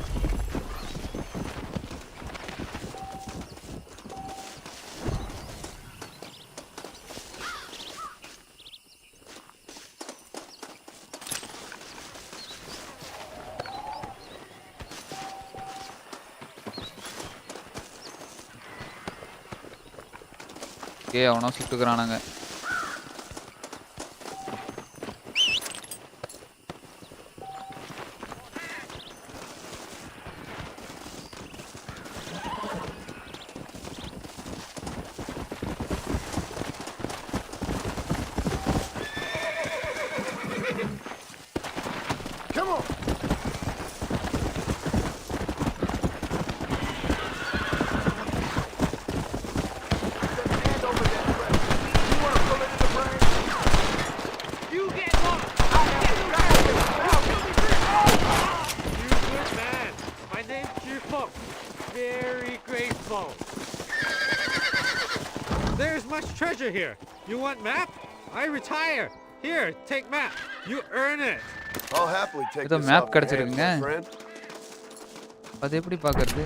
Speaker 1: ஏ அவனா சுட்டுக்கறானுங்க.
Speaker 7: Come on.
Speaker 16: There's much treasure here. You want map? I retire. Here, take map. You earn it.
Speaker 7: I'll happily take
Speaker 1: ஏதோ
Speaker 7: this
Speaker 1: map
Speaker 7: off your hands,
Speaker 1: கிடைச்சிருக்குங்க.
Speaker 7: my friend.
Speaker 1: அது எப்படி பார்க்கிறது?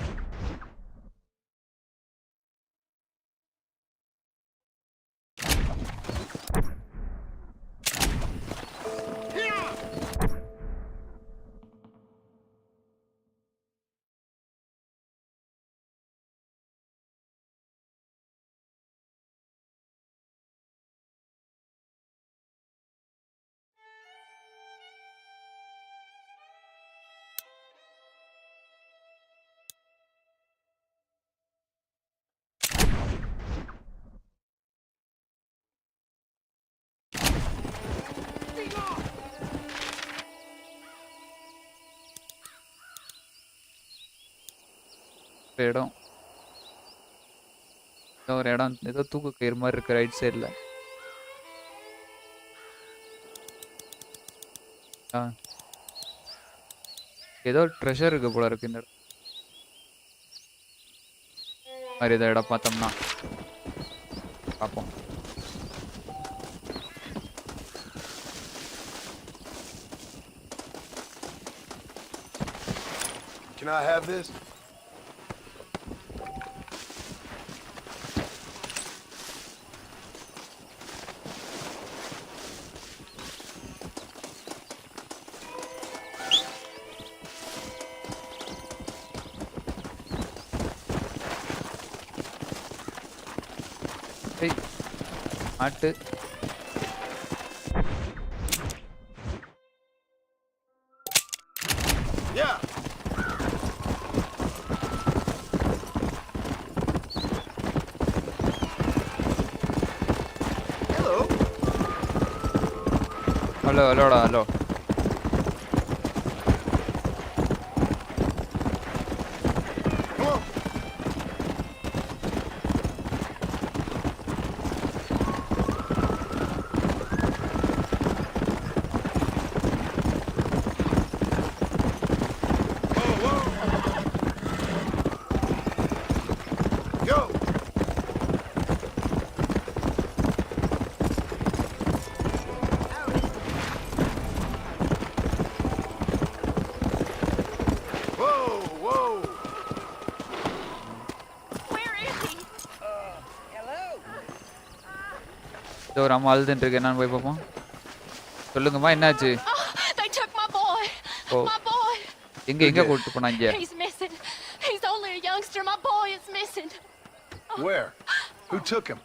Speaker 1: இடம் ஒரு இடம் ஏதோ தூக்கு கயிறு மாதிரி இருக்கு ரைட் சைடில். ஏதோ ட்ரெஷர் இருக்கு போல இருக்கு இந்த மாதிரி ஏதோ இடம் பார்த்தோம்னா பார்ப்போம்.
Speaker 7: Can I have this?
Speaker 1: Hey, ஆட்டு
Speaker 7: Yeah.
Speaker 1: ஹலோ ஹலோடா ஹலோ. ஒரு அம்மா அழுதுன்னு இருக்கு. என்னன்னு போய் பார்ப்போம். சொல்லுங்கம்மா என்னாச்சு?
Speaker 10: They took my boy.
Speaker 1: Oh.
Speaker 10: My boy.
Speaker 1: எங்க கூட்டிட்டு போனாங்க?
Speaker 10: He's missing. He's only a youngster. My boy is missing.
Speaker 7: Where? Who took him?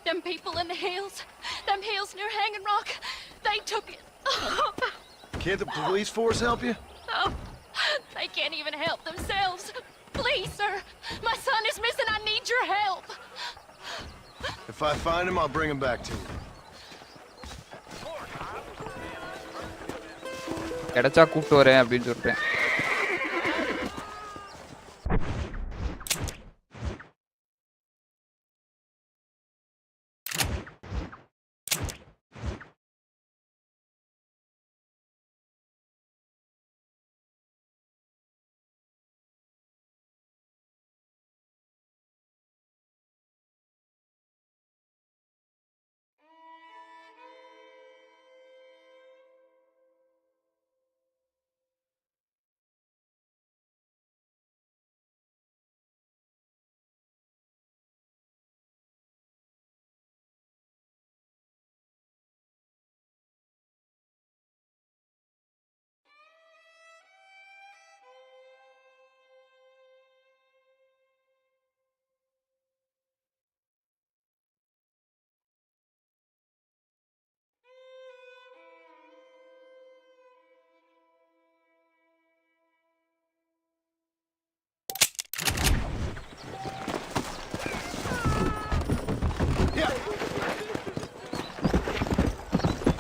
Speaker 10: Them people in the hills. Them hills near Hanging Rock. They took it.
Speaker 7: Can't the police force help you?
Speaker 10: Oh, they can't even help themselves. Please, sir. My son is missing. I need your help.
Speaker 7: If I find him, I'll bring him back to you.
Speaker 1: கிடைச்சா கூப்பிட்டு வரேன் அப்படின்னு சொல்றேன்.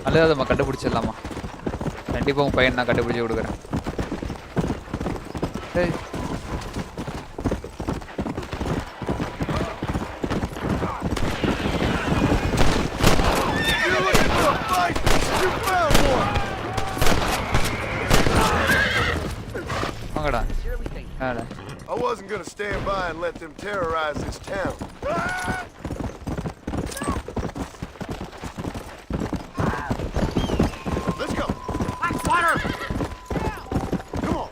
Speaker 1: அல்லது நம்ம கண்டுபிடிச்சிடலாமா? கண்டிப்பாக உன் பையன் நான் கண்டுபிடிச்சி கொடுக்குறேன். சரி வாங்கடா.
Speaker 7: I wasn't gonna stand by and let them terrorize this town. Let's go. Water. Come on.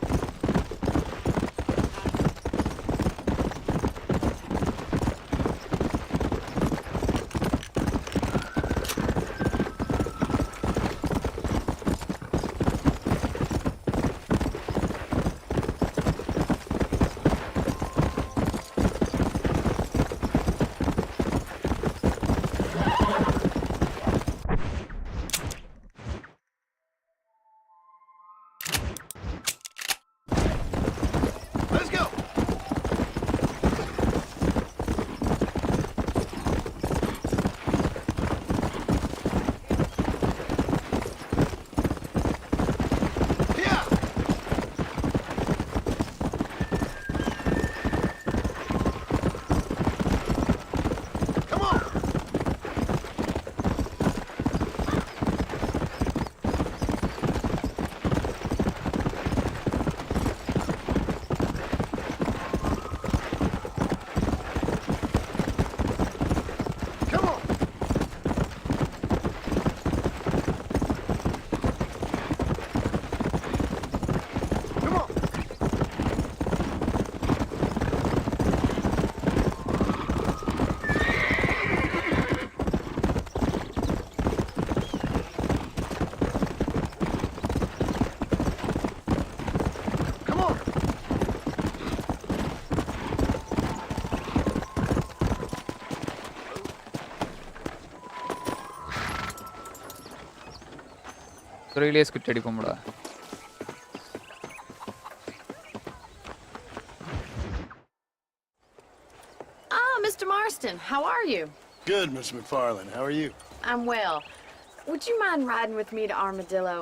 Speaker 1: துறையிலேயே ஸ்கிரிப்ட் அடிப்போம்டா.
Speaker 9: Ah, Mr. Marston, how are you?
Speaker 7: Good, Miss McFarland. How are you?
Speaker 9: I'm well. Would you mind riding with me to Armadillo?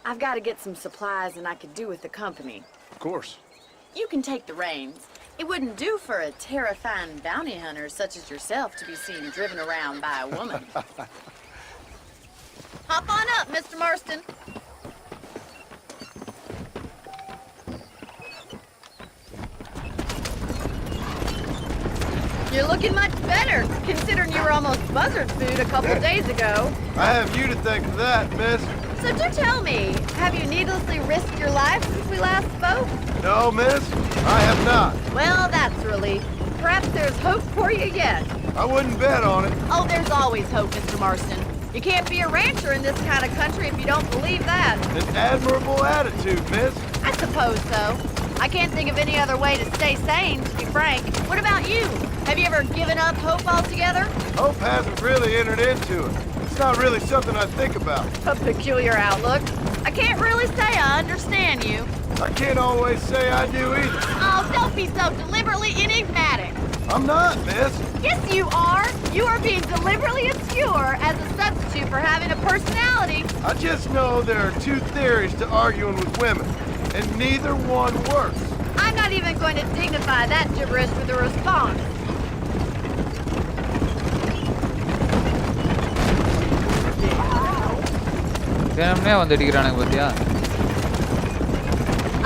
Speaker 9: I've got to get some supplies and I could do with the company.
Speaker 7: Of course.
Speaker 9: You can take the reins. It wouldn't do for a terrifying bounty hunter such as yourself to be seen driven around by a woman. Hop on up, Mr. Marston. You're looking much better, considering you were almost buzzard food a couple days ago.
Speaker 7: I have you to thank for that, miss.
Speaker 9: So do tell me, have you needlessly risked your life since we last spoke?
Speaker 7: No, miss, I have not.
Speaker 9: Well, that's a relief. Perhaps there's hope for you yet.
Speaker 7: I wouldn't bet on it.
Speaker 9: Oh, there's always hope, Mr. Marston. You can't be a rancher in this kind of country if you don't believe that.
Speaker 7: An admirable attitude, miss.
Speaker 9: I suppose so. I can't think of any other way to stay sane, to be frank. What about you? Have you ever given up hope altogether?
Speaker 7: Hope hasn't really entered into it. It's not really something I think about.
Speaker 9: A peculiar outlook. I can't really say I understand you.
Speaker 7: I can't always say I do either.
Speaker 9: Oh, don't be so deliberately enigmatic.
Speaker 7: I'm not, miss.
Speaker 9: Yes, you are. You are being deliberately obscure as a substitute for having a personality.
Speaker 7: I just know there are two theories to arguing with women, and neither one works.
Speaker 9: I'm not even going to dignify that gibberish with a response.
Speaker 1: வேணும்னே வந்து அடிக்கிறானுங்க பாத்தியா?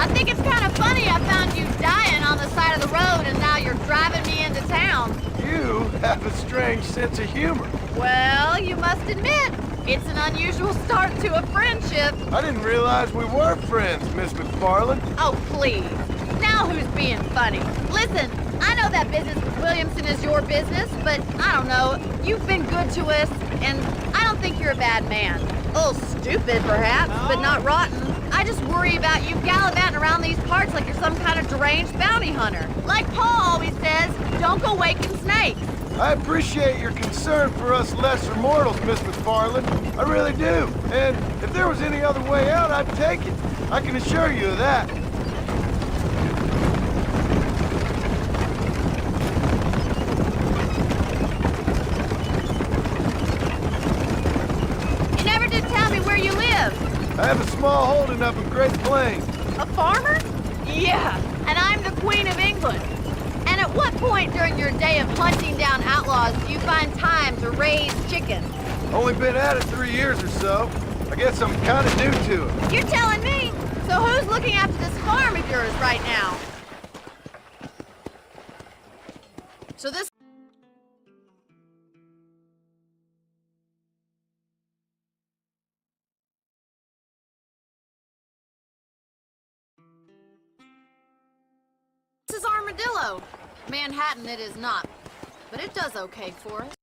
Speaker 9: I think it's kind of funny I found you dying on the side of the road and now you're driving me into town.
Speaker 7: You have a strange sense of humor.
Speaker 9: Well, you must admit, it's an unusual start to a friendship.
Speaker 7: I didn't realize we were friends, Miss McFarland.
Speaker 9: Oh, please. Now who's being funny? Listen, I know that business with Williamson is your business, but I don't know. You've been good to us, and I don't think you're a bad man. A little stupid, perhaps, but not rotten. I just worry about you gallivanting around these parts like you're some kind of deranged bounty hunter. Like Paul always says, don't go waking snakes.
Speaker 7: I appreciate your concern for us lesser mortals, Miss McFarland. I really do. And if there was any other way out, I'd take it. I can assure you of that.
Speaker 9: You never did tell me where you live.
Speaker 7: I have a small holding up in Great Plains.
Speaker 9: A farmer? Yeah, and I'm the Queen of England. And at what point during your day of hunting down outlaws do you find time to raise chickens?
Speaker 7: Only been at it 3 years or so. I guess I'm kind of new to it.
Speaker 9: You're telling me? So who's looking after this farm of yours right now? So this... This is Armadillo. Manhattan it is not, but it does okay for us.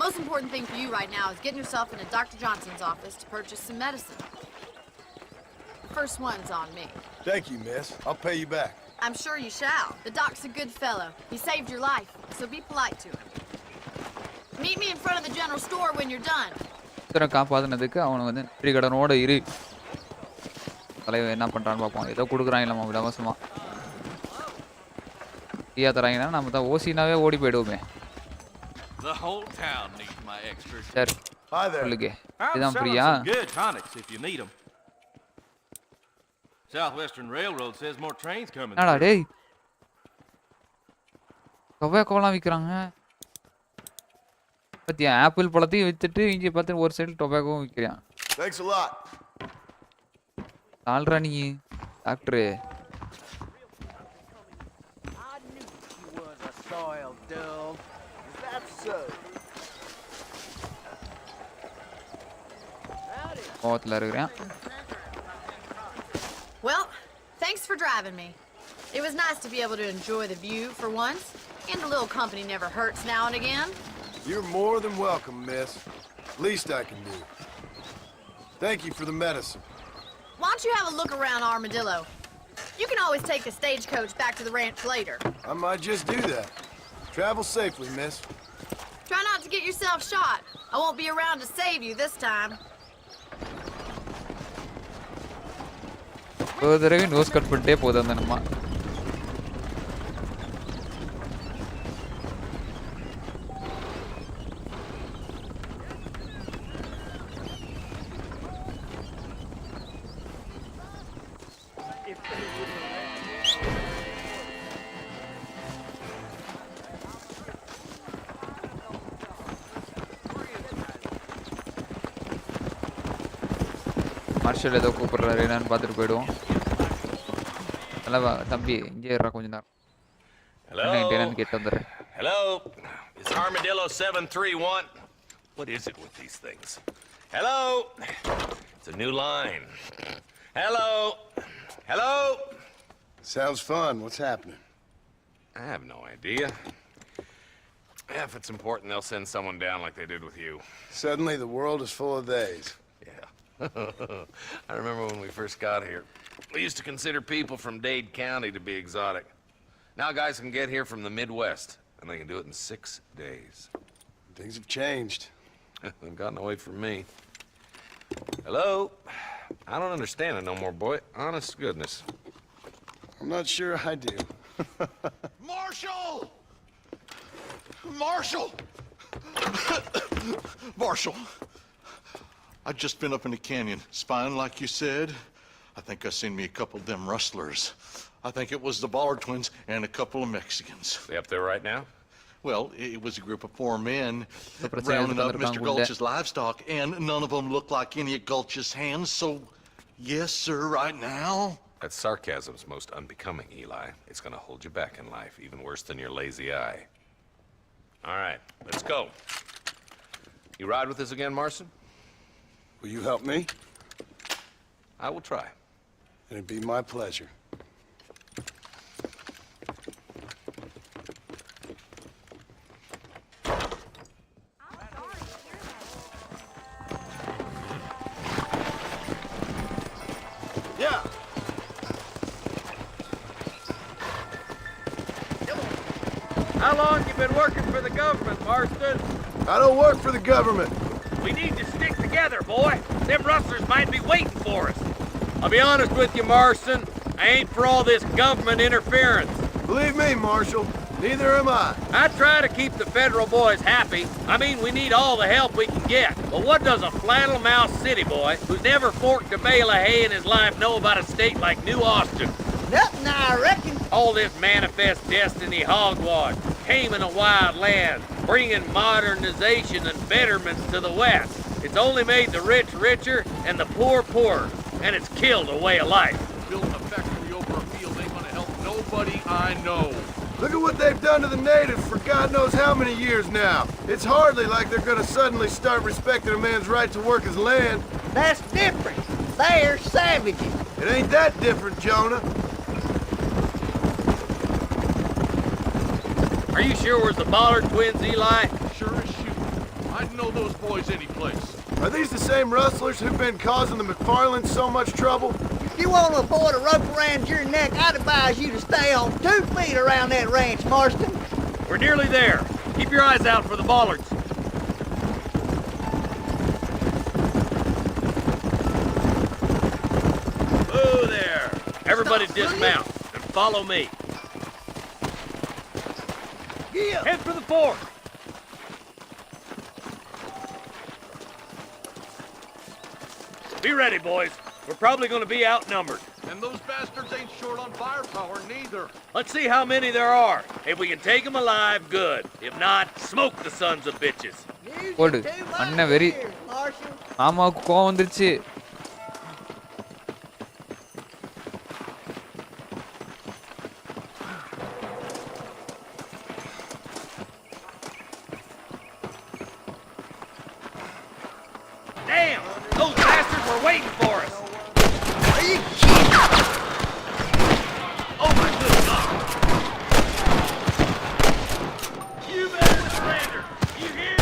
Speaker 9: Most important thing for you right now is getting yourself into Dr. Johnson's office to purchase some medicine. The first one's on me.
Speaker 7: Thank you, miss. I'll pay you back.
Speaker 9: I'm sure you shall. The doc's a good fellow. He saved your life, so be polite to him. Meet me in front of the general store when you're done.
Speaker 1: இத்தனை காப்பாத்துனதுக்கு அவனை வந்து நன்றி கடனோட இரு. தலைவன் என்ன பண்றான்னு பார்ப்போம். ஏதோ கொடுக்குறாங்க நம்ம இலவசமா. ஃப்ரீயா தராங்கன்னா நம்ம தான் ஓசினாவே ஓடி போயிடுவோமே.
Speaker 15: The whole town needs my expertise.
Speaker 1: சரி.
Speaker 7: Hi there.
Speaker 1: சொல்லுங்க.
Speaker 15: I'm
Speaker 1: இதான்
Speaker 15: selling
Speaker 1: ஃப்ரீயா?
Speaker 15: some good tonics if you need them. Southwestern Railroad says more trains coming.
Speaker 1: என்னடா டேய்? டொபாக்கோலாம் விக்கிறாங்க. பத்தியா ஆப்பிள் பழத்தையும் வித்துட்டு இங்க பார்த்து ஒரு சைடு டொபாக்கோவும் விக்கிறான்.
Speaker 7: Thanks a lot.
Speaker 1: ஆல்ரா நீ doctor.
Speaker 11: I knew you was a soiled dove. Is that so?
Speaker 1: கோவத்துல இருக்கிறேன்.
Speaker 9: Well, thanks for driving me. It was nice to be able to enjoy the view for once, and a little company never hurts now and again.
Speaker 7: You're more than welcome, miss. Least I can do. Thank you for the medicine.
Speaker 9: Why don't you have a look around Armadillo? You can always take the stagecoach back to the ranch later.
Speaker 7: I might just do that. Travel safely, miss.
Speaker 9: Try not to get yourself shot. I won't be around to save you this time.
Speaker 1: ஒரு தடவை nose cut பண்ணிட்டே போகுது அந்த நம்ம. Marshal ஏதோ கூப்பிடுறாரு என்னன்னு பார்த்துட்டு போயிடுவோம். நல்லா தம்பி இங்கே இருறா கொஞ்ச நேரம். என்னன்னு கேட்டு வந்துடுறேன்.
Speaker 12: Hello? Is Armadillo 731? What is it with these things? Hello? It's a new line. Hello? Hello?
Speaker 7: Sounds fun. What's happening?
Speaker 12: I have no idea. If it's important, they'll send someone down like they did with you.
Speaker 7: Suddenly, the world is full of theys.
Speaker 12: I remember when we first got here. We used to consider people from Dade County to be exotic. Now guys can get here from the Midwest, and they can do it in 6 days.
Speaker 7: Things have changed.
Speaker 12: They've gotten away from me. Hello? I don't understand it no more, boy. Honest to goodness.
Speaker 7: I'm not sure I do.
Speaker 14: Marshal! Marshal! Marshal! I've just been up in the canyon, spying like you said. I think I seen me a couple of them rustlers. I think it was the Ballard twins and a couple of Mexicans.
Speaker 12: They up there right now?
Speaker 14: Well, it was a group of 4 men rounding up Mr. Gulch's livestock, and none of them looked like any of Gulch's hands, so yes, sir, right now.
Speaker 12: That sarcasm's most unbecoming, Eli. It's gonna hold you back in life, even worse than your lazy eye. All right, let's go. You ride with us again, Marston?
Speaker 7: Will you help me?
Speaker 12: I will try.
Speaker 7: It'd be my pleasure.
Speaker 14: Yeah.
Speaker 12: How long you been working for the government, Marston?
Speaker 7: I don't work for the government.
Speaker 12: We need to stick together, boy. Them rustlers might be waiting for us. I'll be honest with you, Marston. I ain't for all this government interference.
Speaker 7: Believe me, Marshal, neither am I.
Speaker 12: I try to keep the federal boys happy. I mean, we need all the help we can get. But what does a flannel mouse city boy who's never forked a bale of hay in his life know about a state like New Austin?
Speaker 11: Nothing, I reckon.
Speaker 12: All this manifest destiny hogwash came in a wild land, bringing modernization and betterments to the West. It's only made the rich richer and the poor poorer, and it's killed a way of life.
Speaker 14: Building a factory over a field ain't gonna help nobody I know.
Speaker 7: Look at what they've done to the natives for God knows how many years now. It's hardly like they're gonna suddenly start respecting a man's right to work his land.
Speaker 11: That's different. They're savages.
Speaker 7: It ain't that different, Jonah.
Speaker 12: Are you sure we're the Ballard twins, Eli?
Speaker 14: Sure as shoot. I'd know those boys any place.
Speaker 7: Are these the same rustlers who've been causing the McFarlands so much trouble?
Speaker 11: If you want to avoid a rope around your neck, I'd advise you to stay on 2 feet around that ranch, Marston.
Speaker 12: We're nearly there. Keep your eyes out for the Ballards. Whoa there. Everybody dismount and follow me.
Speaker 11: Yeah.
Speaker 12: Head for the fort. Be ready, boys. We're probably going to be outnumbered.
Speaker 14: And those bastards ain't short on firepower, neither.
Speaker 12: Let's see how many there are. If we can take them alive, good. If not, smoke the sons of bitches.
Speaker 1: போடு அண்ணன் very ஆமாவுக்கு கோவம் வந்துருச்சு.
Speaker 12: Damn! Those bastards were waiting for us!
Speaker 11: Are you kidding?
Speaker 12: Oh my good God! You better surrender! You hear?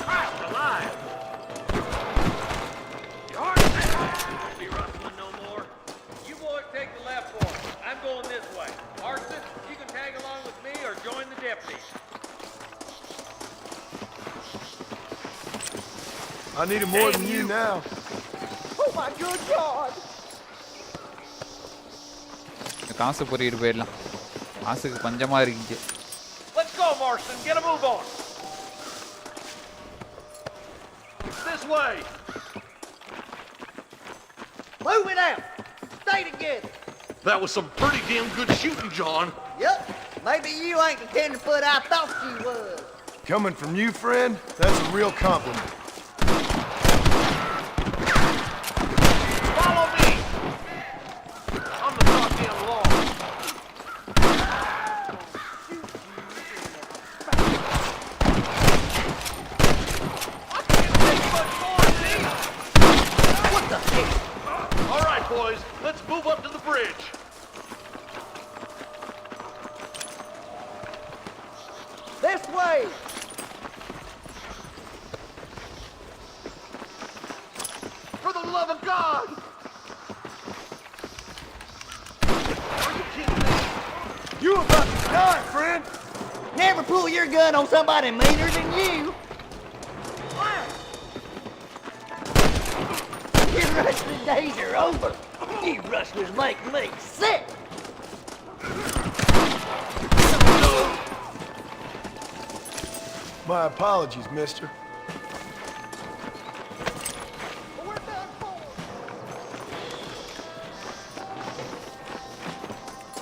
Speaker 12: Christ alive!
Speaker 7: I need it more than you now.
Speaker 11: Oh my good God!
Speaker 1: காசு பொறிட்டு போயிடலாம். காசுக்கு பஞ்சமா இருக்கு.
Speaker 14: Let's go, Marston. Get a move on. This way.
Speaker 11: Move it out! Stay together!
Speaker 14: That was some pretty damn good shooting, John.
Speaker 11: Yup. Maybe you ain't the tenderfoot I thought you was.
Speaker 7: Coming from you, friend, that's a real compliment.
Speaker 14: Follow me. I'm the goddamn law. I can't take much more, see?
Speaker 11: What the heck?
Speaker 14: All right, boys. Let's move up to the bridge.
Speaker 11: This way!
Speaker 14: For the love of God! Are you kidding me?
Speaker 7: You about to die, friend!
Speaker 11: Never pull your gun on somebody meaner than you! Your rustling days are over! You rustlers make me sick!
Speaker 7: My apologies, mister.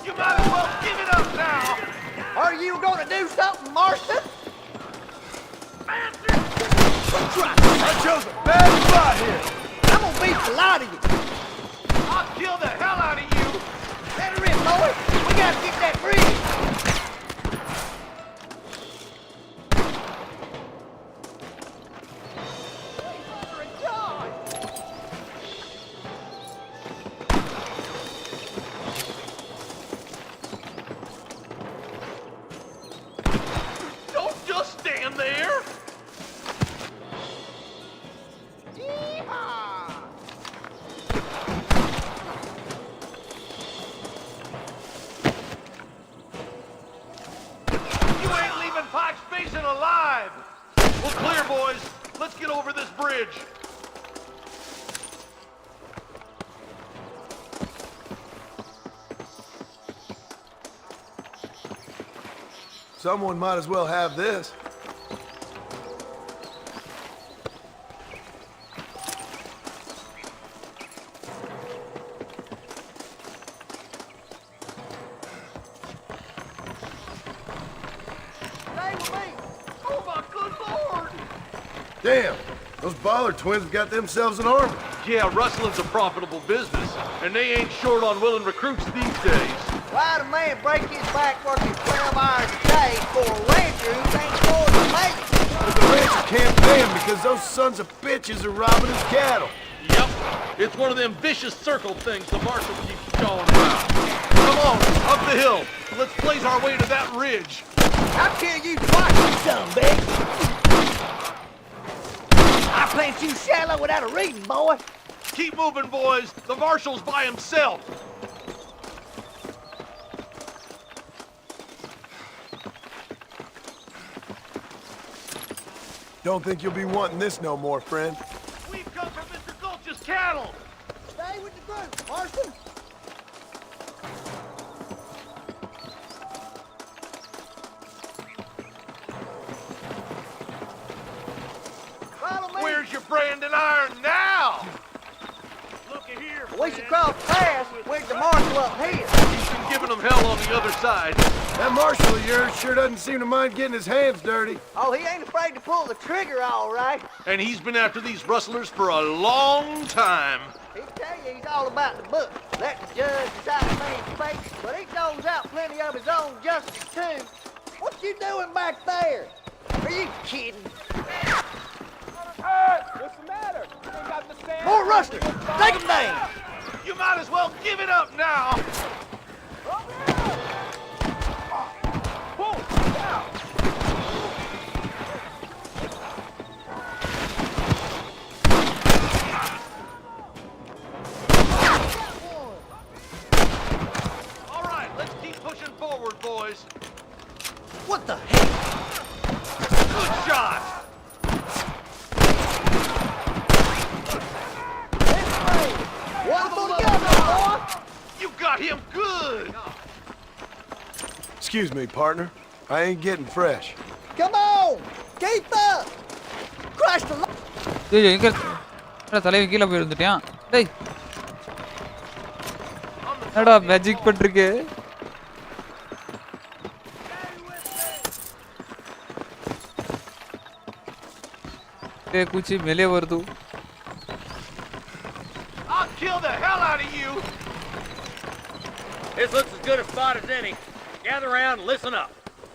Speaker 14: You might as well give it up now!
Speaker 11: Are you gonna do something, Marston?
Speaker 7: I chose a bad spot here!
Speaker 11: I'm gonna beat the lot of you!
Speaker 14: I'll kill the hell out of you!
Speaker 11: Let her in, boys! We gotta get that bridge!
Speaker 14: Don't just stand there! You ain't leaving Pike's Basin alive! We're clear, boys. Let's get over this bridge.
Speaker 7: Someone might as well have this.
Speaker 11: Stay with me!
Speaker 14: Oh my good lord!
Speaker 7: Damn, those Baller twins have got themselves an army.
Speaker 14: Yeah, rustling's a profitable business, and they ain't short on willing recruits these days.
Speaker 11: Why'd a man break his back working 12 hours a day for a rancher who ain't afford to make it?
Speaker 7: But the rancher can't pay him because those sons of bitches are robbing his cattle.
Speaker 14: Yep, it's one of them vicious circle things the marshal keeps going about. Come on, up the hill. Let's blaze our way to that ridge.
Speaker 11: I'll kill you twice, you son bitch! I plant you shallow without a reading, boy!
Speaker 14: Keep moving, boys. The marshal's by himself.
Speaker 7: Don't think you'll be wanting this no more, friend.
Speaker 14: We've come from Mr. Gulch's cattle.
Speaker 11: Stay with the group, Marston! Follow me!
Speaker 14: Where's your branding iron now? Looky here,
Speaker 11: We should cross paths with the marshal up here.
Speaker 14: He's been giving them hell on the other side.
Speaker 7: That marshal of yours sure doesn't seem to mind getting his hands dirty.
Speaker 11: Oh, he ain't afraid to pull the trigger, all right.
Speaker 14: And he's been after these rustlers for a long time.
Speaker 11: He tell you he's all about the book. Let the judge decide a man's fate, but he knows out plenty of his own justice, too. What you doing back there? Are you kidding?
Speaker 14: What's the matter?
Speaker 11: More rustlers! Take him down!
Speaker 14: You might as well give it up now. All right, let's keep pushing forward, boys.
Speaker 11: What the heck?
Speaker 14: Good shot. got him good.
Speaker 7: Excuse me, partner. I ain't getting fresh.
Speaker 11: Come on! Keep up! Christ the Lord!
Speaker 1: ஐயோ எங்க தலைவன் கீழே போயிருந்துட்டான். டேய் என்னடா magic பண்ணிருக்கு? டேய் குச்சி மேலே வருது.
Speaker 14: I'll kill the hell out of you.
Speaker 12: This looks as good a spot as any. Gather around and listen up.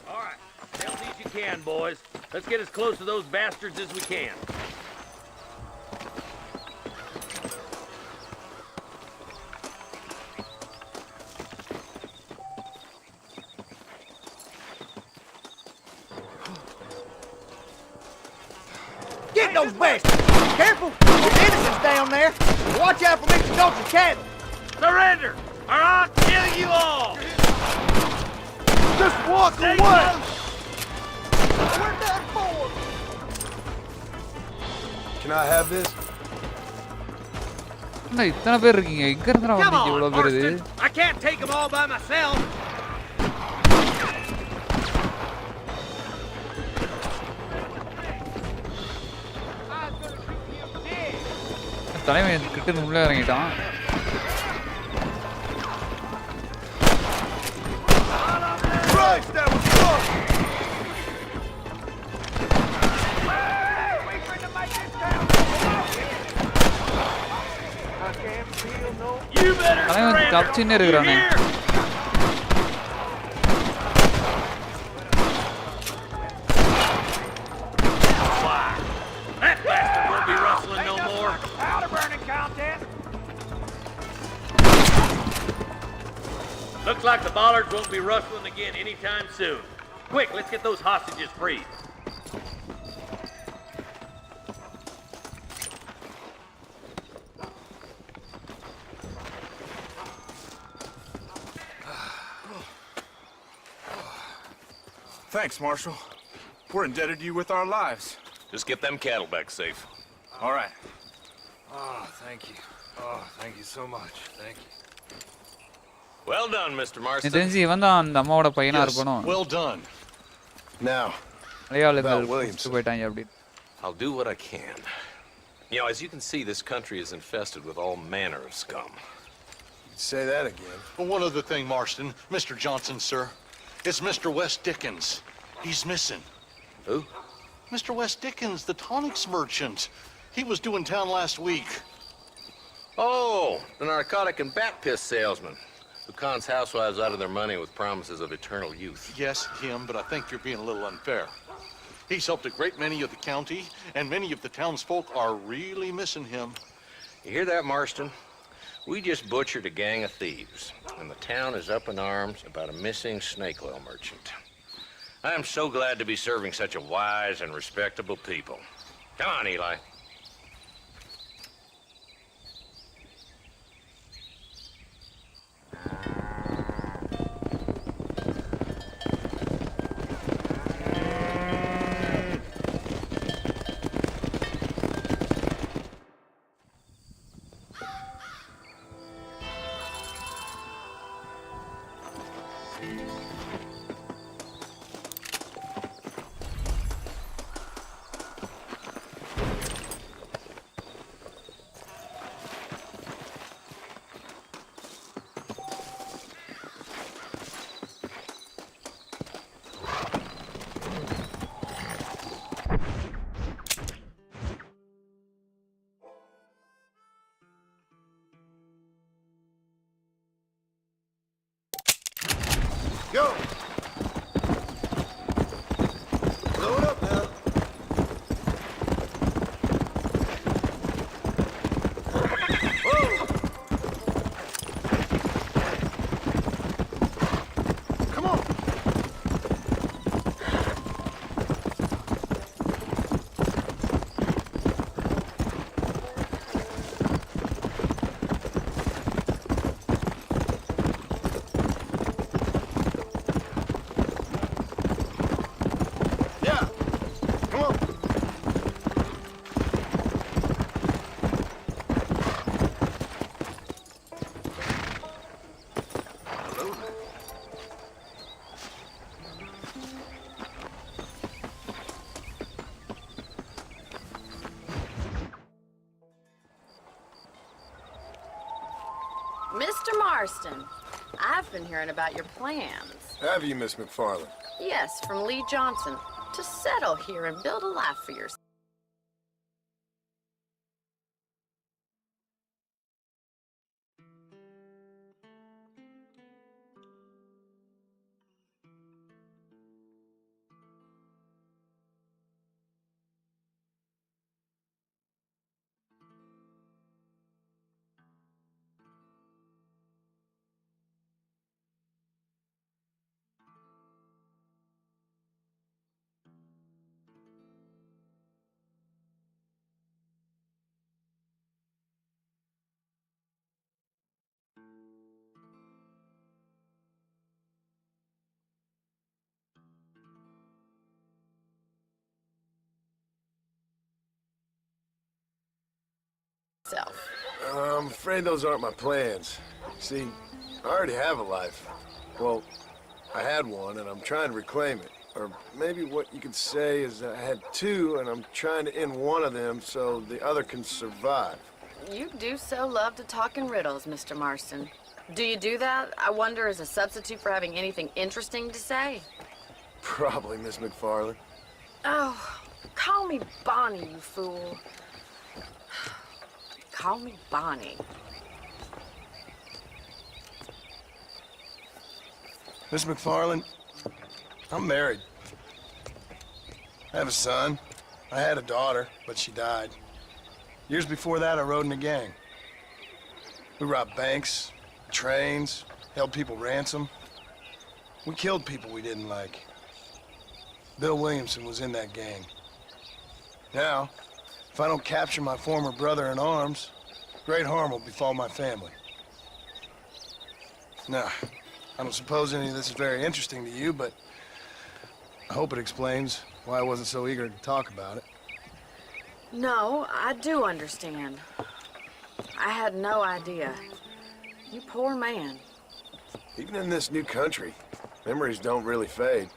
Speaker 12: All right. Tell me as you can, boys. Let's get as close to those bastards as we can.
Speaker 11: Get those bastards! Careful! There's innocents down there! Watch out for Mr. Dawson's cabin!
Speaker 12: Surrender, or I'll kill you all!
Speaker 7: Just walk away!
Speaker 11: We're done for!
Speaker 7: Can I have this?
Speaker 1: என்ன இத்தனை பேர் இருக்கீங்க? எங்க இருந்தா
Speaker 12: Come
Speaker 1: வந்தீங்க
Speaker 12: on,
Speaker 1: இவ்வளவு பேர் இது?
Speaker 12: Marston. I can't take them all by myself.
Speaker 1: தலைவன் கிட்ட இருந்து உள்ள இறங்கிட்டான்.
Speaker 7: Christ, that was close!
Speaker 12: You better
Speaker 1: தலைவன்
Speaker 12: surrender.
Speaker 1: தப்பிச்சுன்னே இருக்கிறானே.
Speaker 12: You hear? Fire. That bastard won't be rustling no more.
Speaker 14: Powder burning contest.
Speaker 12: Looks like the bollards won't be rustling again anytime soon. Quick, let's get those hostages freed.
Speaker 17: Thanks, Marshal. We're indebted to you with our lives.
Speaker 15: Just get them cattle back safe.
Speaker 17: All right.
Speaker 7: Oh, thank you. Oh, thank you so much. Thank you.
Speaker 15: Well done, Mr.
Speaker 1: எனக்கு
Speaker 15: Marston.
Speaker 1: தெரிஞ்சு இவன் தான் அந்த அம்மாவோட பையனா இருக்கணும்.
Speaker 15: well done.
Speaker 7: Now,
Speaker 1: மலையாளத்தில்
Speaker 7: Williams.
Speaker 1: கூப்பிட்டு போயிட்டாங்க அப்படி.
Speaker 15: I'll do what I can. You know, as you can see, this country is infested with all manner of scum.
Speaker 7: Say that again.
Speaker 18: Well, one other thing, Marston. Mr. Johnson, sir. It's Mr. West Dickens. He's missing.
Speaker 15: Who?
Speaker 18: Mr. West Dickens, the tonics merchant. He was due in town last week.
Speaker 15: Oh, the narcotic and bat piss salesman who cons housewives out of their money with promises of eternal youth.
Speaker 18: Yes, him, but I think you're being a little unfair. He's helped a great many of the county, and many of the townsfolk are really missing him.
Speaker 15: You hear that, Marston? We just butchered a gang of thieves, and the town is up in arms about a missing snake oil merchant. I am so glad to be serving such a wise and respectable people. Come on, Eli.
Speaker 7: Go! Blow it up now. Whoa! Come on!
Speaker 14: Absolutely.
Speaker 9: Mr. Marston, I've been hearing about your plans.
Speaker 7: Have you, Miss McFarland?
Speaker 9: Yes, from Lee Johnson, to settle here and build a life for yourself.
Speaker 7: I'm afraid those aren't my plans. See, I already have a life. Well, I had one, and I'm trying to reclaim it. Or maybe what you could say is that I had two, and I'm trying to end one of them so the other can survive.
Speaker 9: You do so love to talk in riddles, Mr. Marston. Do you do that, I wonder, as a substitute for having anything interesting to say?
Speaker 7: Probably, Miss McFarland.
Speaker 9: Oh, call me Bonnie, you fool. Call me Bonnie.
Speaker 7: Miss McFarland, I'm married. I have a son. I had a daughter, but she died. Years before that, I rode in a gang. We robbed banks, trains, held people ransom. We killed people we didn't like. Bill Williamson was in that gang. Now, if I don't capture my former brother in arms, great harm will befall my family. Now, I don't suppose any of this is very interesting to you, but I hope it explains why I wasn't so eager to talk about it.
Speaker 9: No, I do understand. I had no idea. You poor man.
Speaker 7: Even in this new country, memories don't really fade.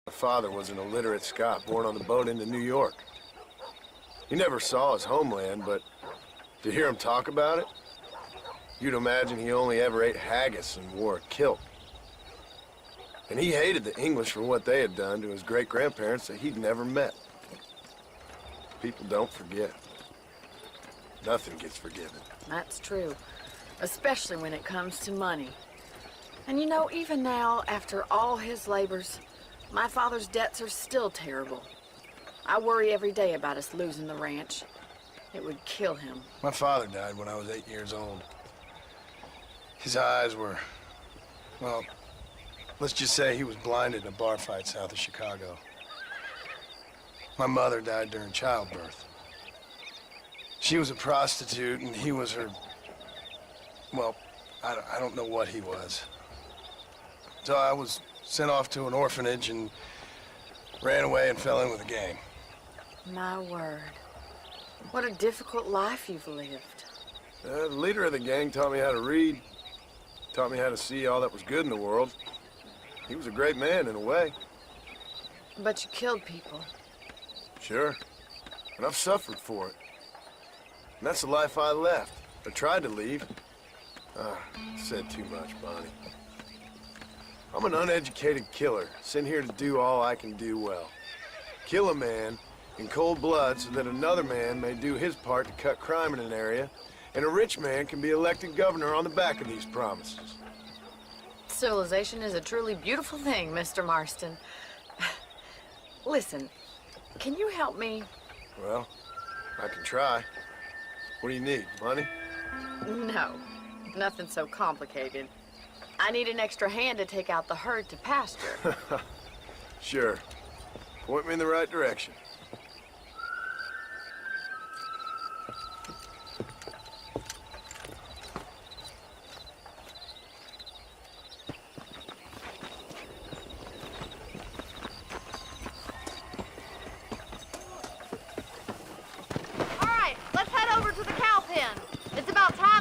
Speaker 7: My father was an illiterate Scot born on the boat into New York. He never saw his homeland, but to hear him talk about it, you'd imagine he only ever ate haggis and wore a kilt. And he hated the English for what they had done to his great-grandparents that he'd never met. People don't forget. Nothing gets forgiven.
Speaker 9: That's true, especially when it comes to money. And you know, even now, after all his labors, my father's debts are still terrible. I worry every day about us losing the ranch. It would kill him.
Speaker 7: My father died when I was 8 years old. His eyes were, well, let's just say he was blinded in a bar fight south of Chicago. My mother died during childbirth. She was a prostitute and he was her, well, I don't know what he was. So I was sent off to an orphanage and ran away and fell in with a gang.
Speaker 9: My word. What a difficult life you've lived.
Speaker 7: The leader of the gang taught me how to read, taught me how to see all that was good in the world. He was a great man in a way.
Speaker 9: But you killed people.
Speaker 7: Sure. And I've suffered for it. And that's the life I left. I tried to leave. Said too much, Bonnie. I'm an uneducated killer, sent here to do all I can do well. Kill a man in cold blood so that another man may do his part to cut crime in an area, and a rich man can be elected governor on the back of these promises.
Speaker 9: Civilization is a truly beautiful thing, Mr. Marston. Listen, can you help me?
Speaker 7: Well, I can try. What do you need, money?
Speaker 9: No, nothing so complicated. I need an extra hand to take out the herd to pasture.
Speaker 7: Sure. Point me in the right direction.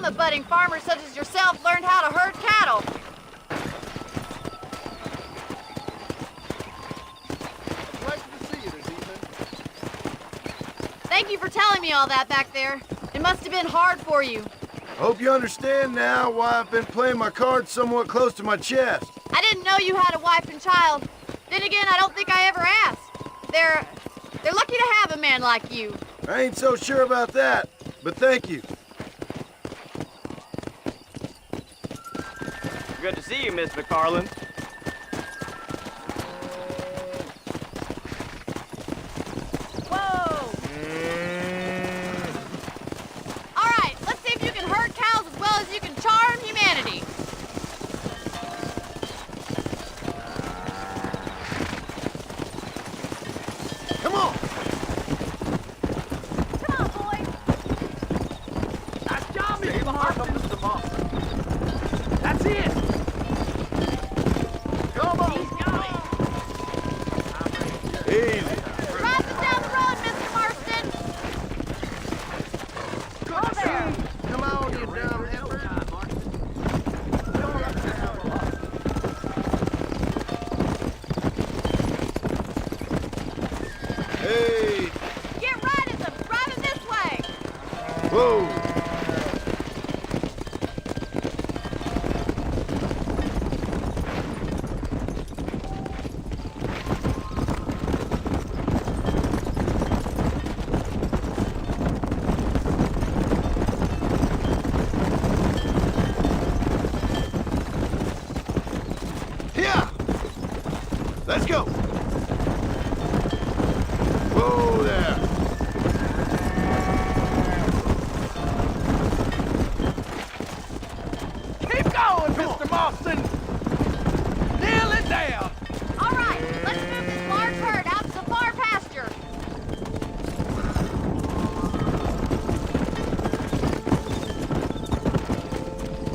Speaker 9: time a budding farmer such as yourself learned how to herd cattle.
Speaker 7: Pleasure to see you this evening.
Speaker 9: Thank you for telling me all that back there. It must have been hard for you.
Speaker 7: Hope you understand now why I've been playing my cards somewhat close to my chest.
Speaker 9: I didn't know you had a wife and child. Then again, I don't think I ever asked. They're lucky to have a man like you.
Speaker 7: I ain't so sure about that, but thank you.
Speaker 19: Good to see you, Miss McCarlin.
Speaker 9: Whoa! All right, let's see if you can herd cows as well as you can charm humanity.
Speaker 7: Come on!
Speaker 9: Come on, boys.
Speaker 14: Nice job, Mr. Marshall. Mr. Moss. That's it. Come on. He's got it.
Speaker 7: Easy.
Speaker 9: Drive us down the road, Mr. Marston.
Speaker 7: Good to see you. Come on, you dumb heifer. Hey!
Speaker 9: Get right at them. Drive them this way.
Speaker 7: Whoa! Yeah! Let's go! Whoa there!
Speaker 14: Keep going, Mr. Mawson. Nail it down.
Speaker 9: All right, let's move this large herd out to the far pasture.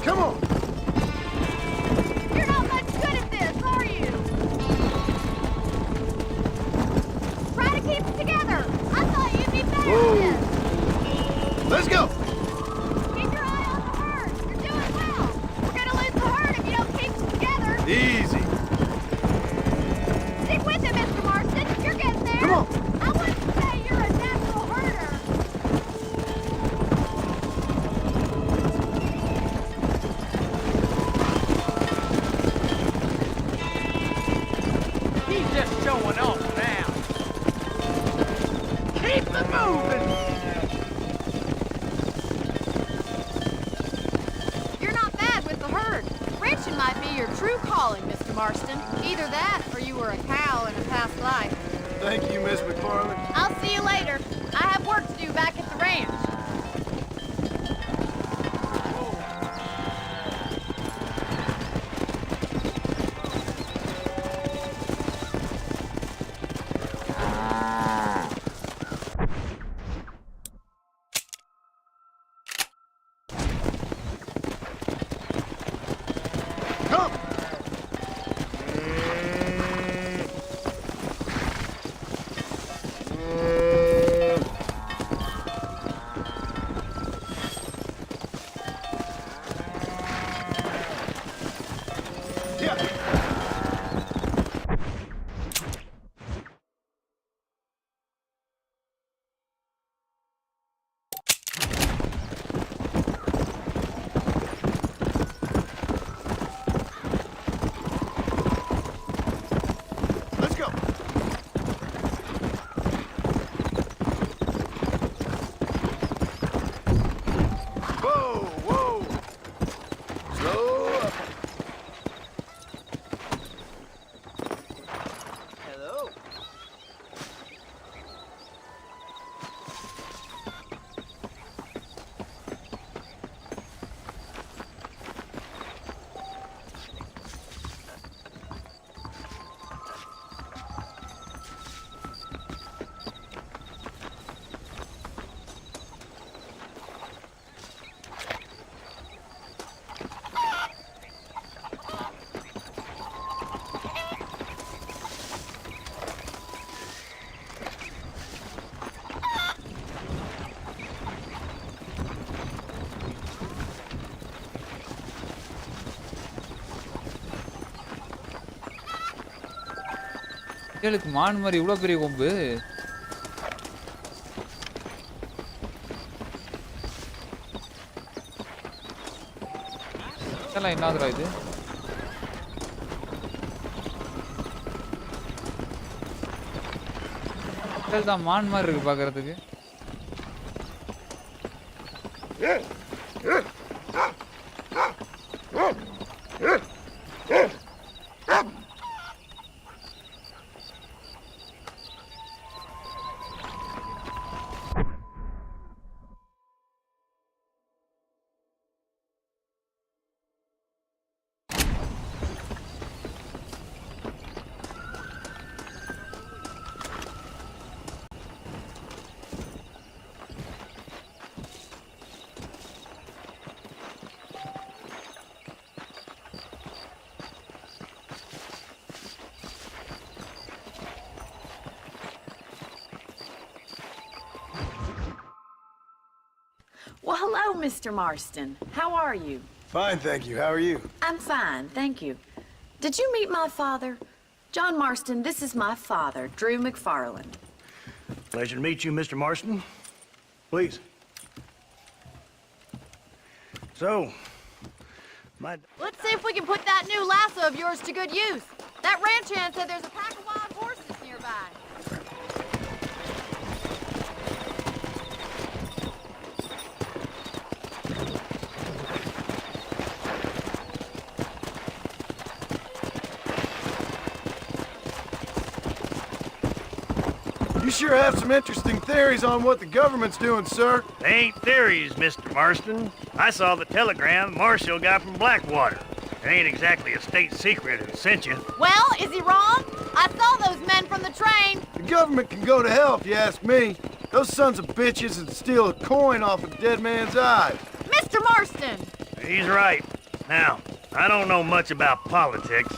Speaker 7: Come on!
Speaker 9: You're not much good at this, are you? Try to keep it together. I thought you'd be better at this.
Speaker 7: Let's go!
Speaker 9: Keep your eye on the herd. You're doing well. We're gonna lose the herd if you don't keep it together.
Speaker 7: Easy.
Speaker 9: Stick with it, Mr. Marston. You're getting there.
Speaker 7: Come on.
Speaker 9: I wouldn't say you're a natural herder.
Speaker 14: He's just showing off now. Keep it moving.
Speaker 9: You're not bad with the herd. Ranching might be your true calling, Mr. Marston. Either that or you were a cow in a past life.
Speaker 7: Thank you, Miss McFarland.
Speaker 9: I'll see you later. I have work to do back at the ranch.
Speaker 7: Come!
Speaker 1: முயலுக்கு மான் மாதிரி இவ்வளோ பெரிய கொம்பு. இதெல்லாம் என்னதுடா இது? தான் மான் மாதிரி இருக்கு பார்க்கறதுக்கு.
Speaker 9: Well, hello, Mr. Marston. How are you?
Speaker 7: Fine, thank you. How are you?
Speaker 9: I'm fine, thank you. Did you meet my father? John Marston, this is my father, Drew McFarland.
Speaker 11: Pleasure to meet you, Mr. Marston. Please. So,
Speaker 10: Let's see if we can put that new lasso of yours to good use. That ranch hand said there's a pack of wild horses nearby.
Speaker 7: You sure have some interesting theories on what the government's doing, sir.
Speaker 11: they ain't theories, Mr. Marston. I saw the telegram Marshall got from Blackwater. It ain't exactly a state secret and sent you.
Speaker 10: Well, is he wrong? I saw those men from the train.
Speaker 7: The government can go to hell if you ask me. Those sons of bitches would steal a coin off a dead man's eyes.
Speaker 10: Mr. Marston!
Speaker 11: He's right. Now, I don't know much about politics,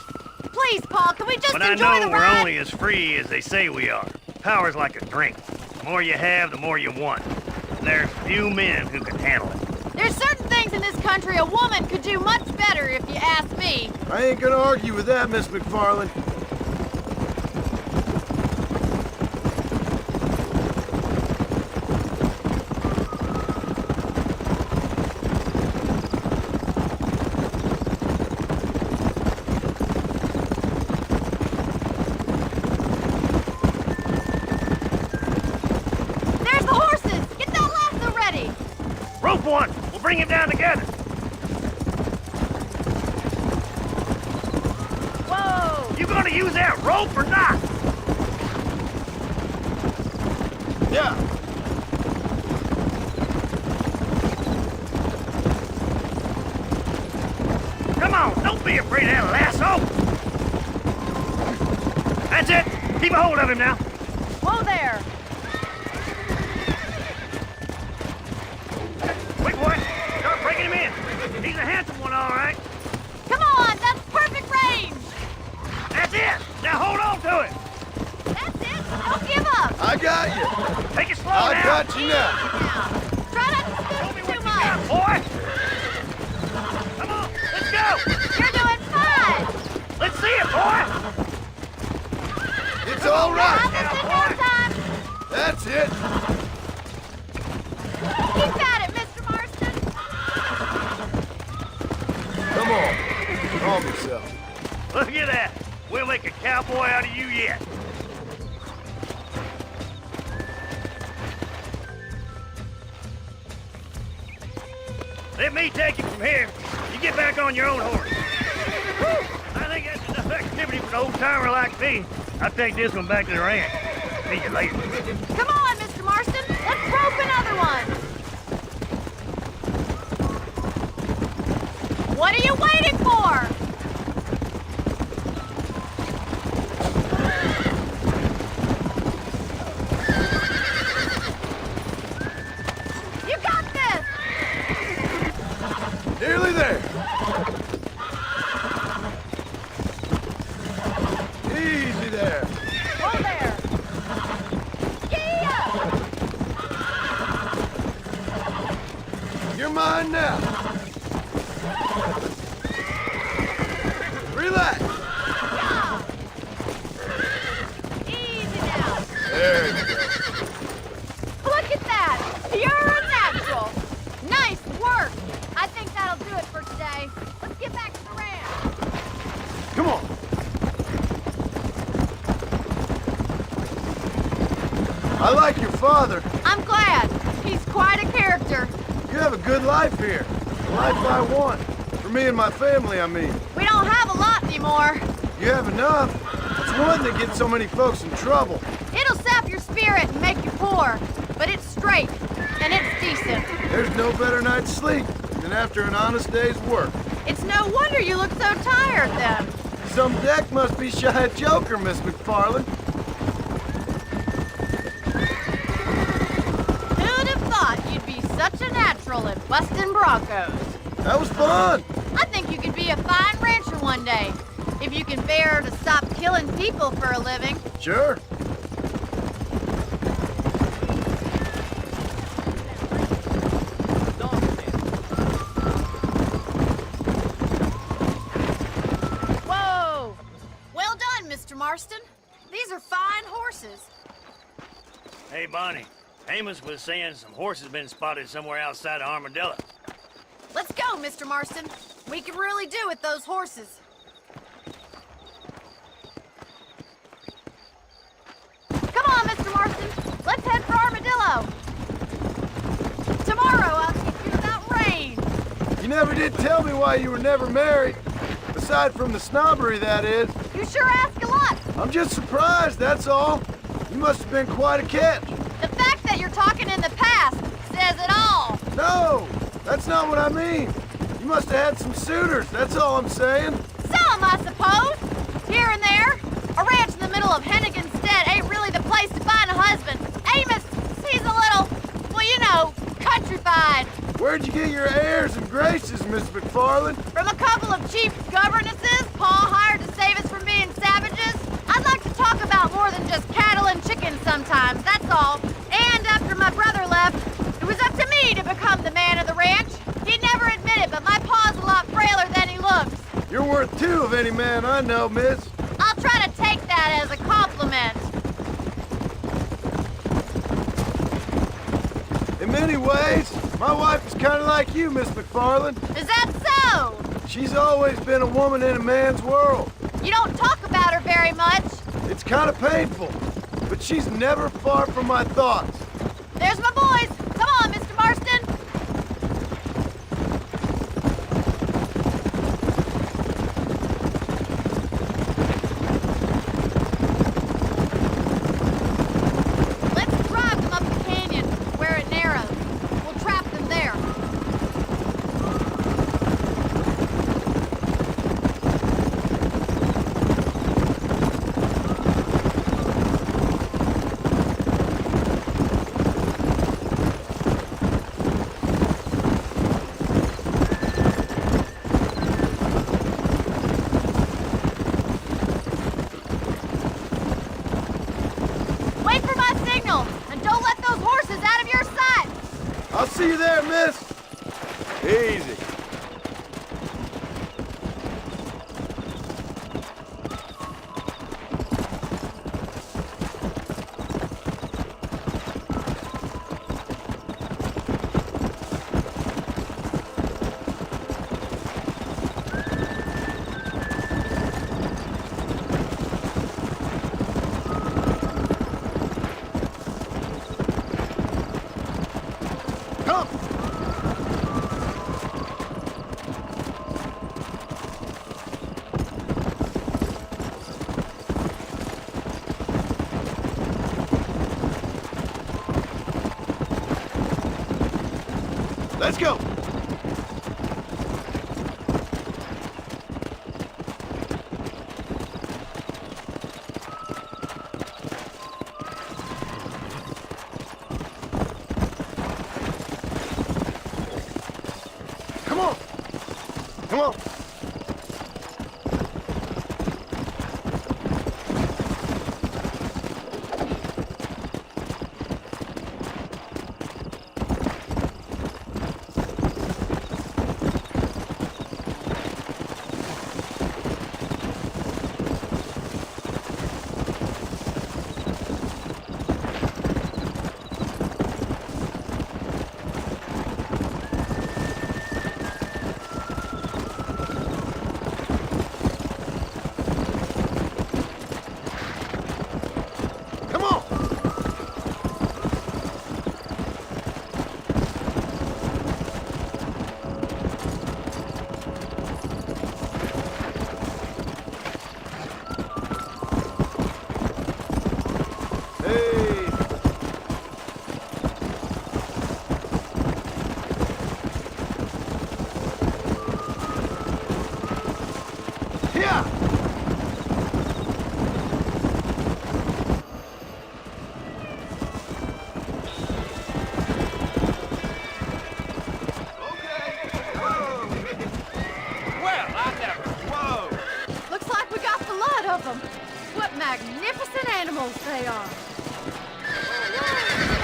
Speaker 10: Please, Paul, can we just
Speaker 11: but I
Speaker 10: enjoy
Speaker 11: know
Speaker 10: the
Speaker 11: we're
Speaker 10: ride?
Speaker 11: only as free as they say we are. Power's like a drink. The more you have, the more you want. And there's few men who can handle it.
Speaker 10: There's certain things in this country a woman could do much better if you ask me.
Speaker 7: I ain't gonna argue with that, Miss McFarland.
Speaker 10: There's the horses! Get that lasso ready!
Speaker 11: Rope one! We'll bring him down together!
Speaker 10: Whoa!
Speaker 11: You gonna use that rope or not?
Speaker 7: Yeah.
Speaker 11: Come on, don't be afraid of that lasso! That's it! Keep a hold of him now!
Speaker 10: Whoa there!
Speaker 11: Quick, boy! Start breaking him in! He's a handsome one, all right!
Speaker 10: Come on, that's perfect range!
Speaker 11: That's it! Now hold on to it!
Speaker 10: That's it! Don't give up!
Speaker 7: I got you.
Speaker 11: Take it slow
Speaker 7: I
Speaker 11: now!
Speaker 7: got you now.
Speaker 10: Now, try not to
Speaker 11: Show
Speaker 10: spin
Speaker 11: me
Speaker 10: too
Speaker 11: what you
Speaker 10: much!
Speaker 11: got, boy! Come on, let's go!
Speaker 10: You're doing fine!
Speaker 11: Let's see it, boy!
Speaker 7: It's all right.
Speaker 10: Have this in no time!
Speaker 7: That's it.
Speaker 10: Keep at it, Mr. Marston!
Speaker 7: Come on. Calm yourself.
Speaker 11: Look at that! We'll make a cowboy out of you yet! Let me take it from here. You get back on your own horse. I think that's enough activity for an old-timer like me. I'll take this one back to the ranch. See you later.
Speaker 10: Come on, Mr. Marston! Let's rope another one! What are you waiting for? You got this!
Speaker 7: Nearly there. Easy there.
Speaker 10: Whoa there! Yeah!
Speaker 7: You're mine now. Relax. your father.
Speaker 10: I'm glad. He's quite a character.
Speaker 7: You have a good life here. The life I want. For me and my family, I mean.
Speaker 10: We don't have a lot anymore.
Speaker 7: You have enough. It's one that gets so many folks in trouble.
Speaker 10: It'll sap your spirit and make you poor. But it's straight, and it's decent.
Speaker 7: There's no better night's sleep than after an honest day's work.
Speaker 10: It's no wonder you look so tired, then.
Speaker 7: Some deck must be shy of Joker, Miss McFarland.
Speaker 10: Who'd have thought you'd be such a natural at busting Broncos?
Speaker 7: That was fun.
Speaker 10: I think you could be a fine rancher one day, if you can bear to stop killing people for a living.
Speaker 7: Sure.
Speaker 10: Whoa! Well done, Mr. Marston. These are fine horses.
Speaker 11: Hey, Bonnie. Amos was saying some horses been spotted somewhere outside of Armadillo.
Speaker 10: Let's go, Mr. Marston. We can really do with those horses. Come on, Mr. Marston. Let's head for Armadillo. Tomorrow I'll keep you without rain.
Speaker 7: You never did tell me why you were never married. Aside from the snobbery, that is.
Speaker 10: You sure ask a lot.
Speaker 7: I'm just surprised, that's all. You must have been quite a catch.
Speaker 10: The fact that you're talking in the past says it all.
Speaker 7: No, that's not what I mean. You must have had some suitors, that's all I'm saying.
Speaker 10: Some, I suppose. Here and there. A ranch in the middle of Hennigan's Stead ain't really the place to find a husband. Amos, he's a little, well, you know, countrified.
Speaker 7: Where'd you get your airs and graces, Miss McFarland?
Speaker 10: From a couple of cheap governesses Pa hired to save us from being savages. I'd like to talk about more than just cattle and chickens sometimes, that's all. And after my brother left, it was up to me to become the man of the ranch. He'd never admit it, but my pa's a lot frailer than he looks.
Speaker 7: You're worth two of any man I know, miss.
Speaker 10: I'll try to take that as a compliment.
Speaker 7: In many ways, my wife is kind of like you, Miss McFarland.
Speaker 10: Is that so?
Speaker 7: She's always been a woman in a man's world.
Speaker 10: You don't talk about her very much.
Speaker 7: It's kind of painful, but she's never far from my thoughts.
Speaker 10: There's my boys. Come on, Mr. Marston. Let's drive them up the canyon where it narrows. We'll trap them there. Wait for my signal, and don't let those horses out of your sight.
Speaker 7: I'll see you there, miss. Easy. Come! Let's go! Come on! Come on!
Speaker 10: animals they are.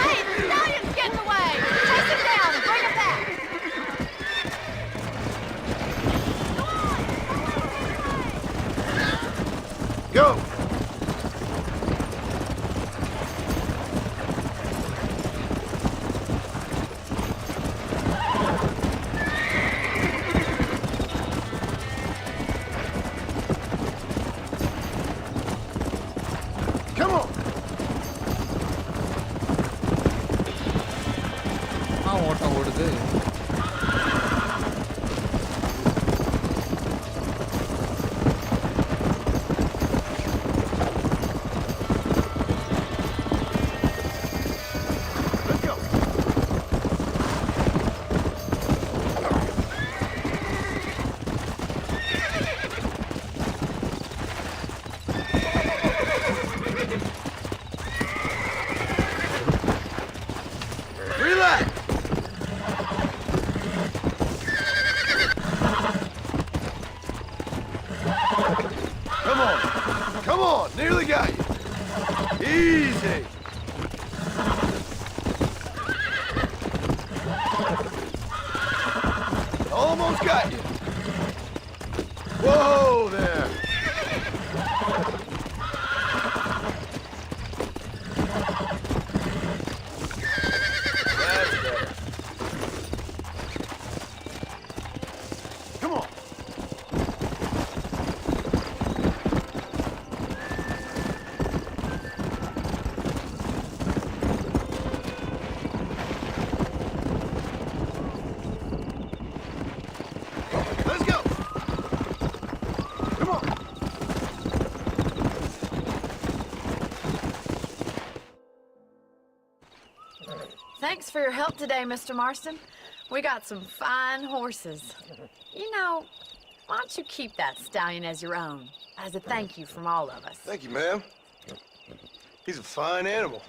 Speaker 10: Hey, the stallion's getting away! Chase him down and bring him back!
Speaker 7: Go! Come on!
Speaker 1: ஓட்டம் ஓடுது.
Speaker 7: Relax! Come on! Come on! Nearly got you! Easy! Almost got you! Whoa there! That's better. Come on! Let's go! Come on!
Speaker 9: Thanks for your help today, Mr. Marston. We got some fine horses. You know, why don't you keep that stallion as your own, as a thank you from all of us?
Speaker 7: Thank you, ma'am. He's a fine animal.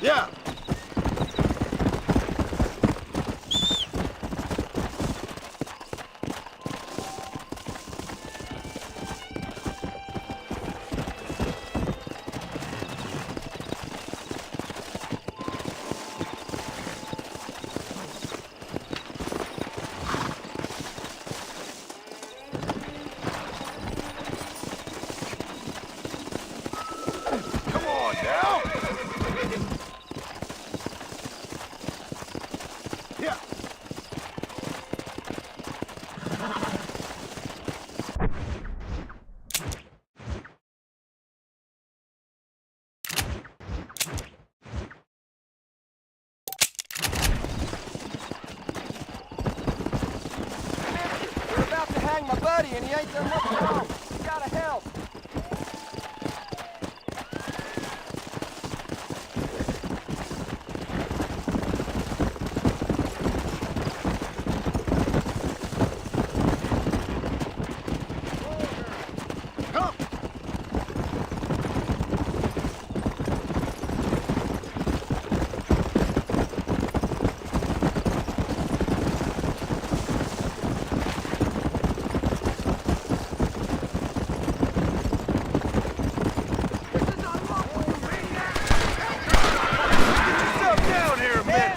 Speaker 7: Yeah. Come on now. Yeah.
Speaker 14: We're about to hang my buddy, and he ain't done nothing wrong. You gotta help.
Speaker 7: Come. Get yourself down here a minute.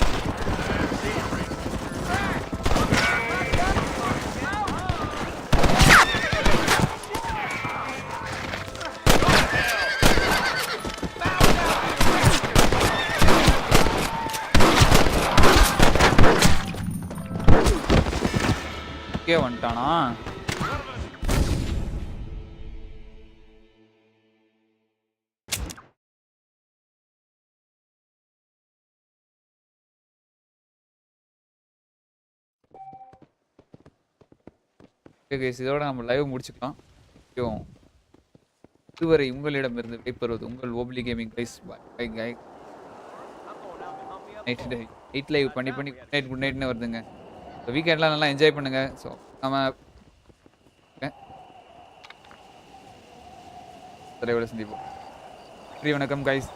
Speaker 1: இங்கே வந்துட்டானா? Okay guys, இதோட நம்ம live முடிச்சுக்கலாம். இதுவரை உங்களிடமிருந்து விடைபெறுவது உங்கள் ஓப்லி gaming guys. Bye guy. Night live பண்ணி குட் நைட்னு வருதுங்க. ஸோ வீக்கெண்ட்லாம் நல்லா என்ஜாய் பண்ணுங்க. ஸோ நம்ம தலைவரை சந்திப்போம். வணக்கம் கைஸ்.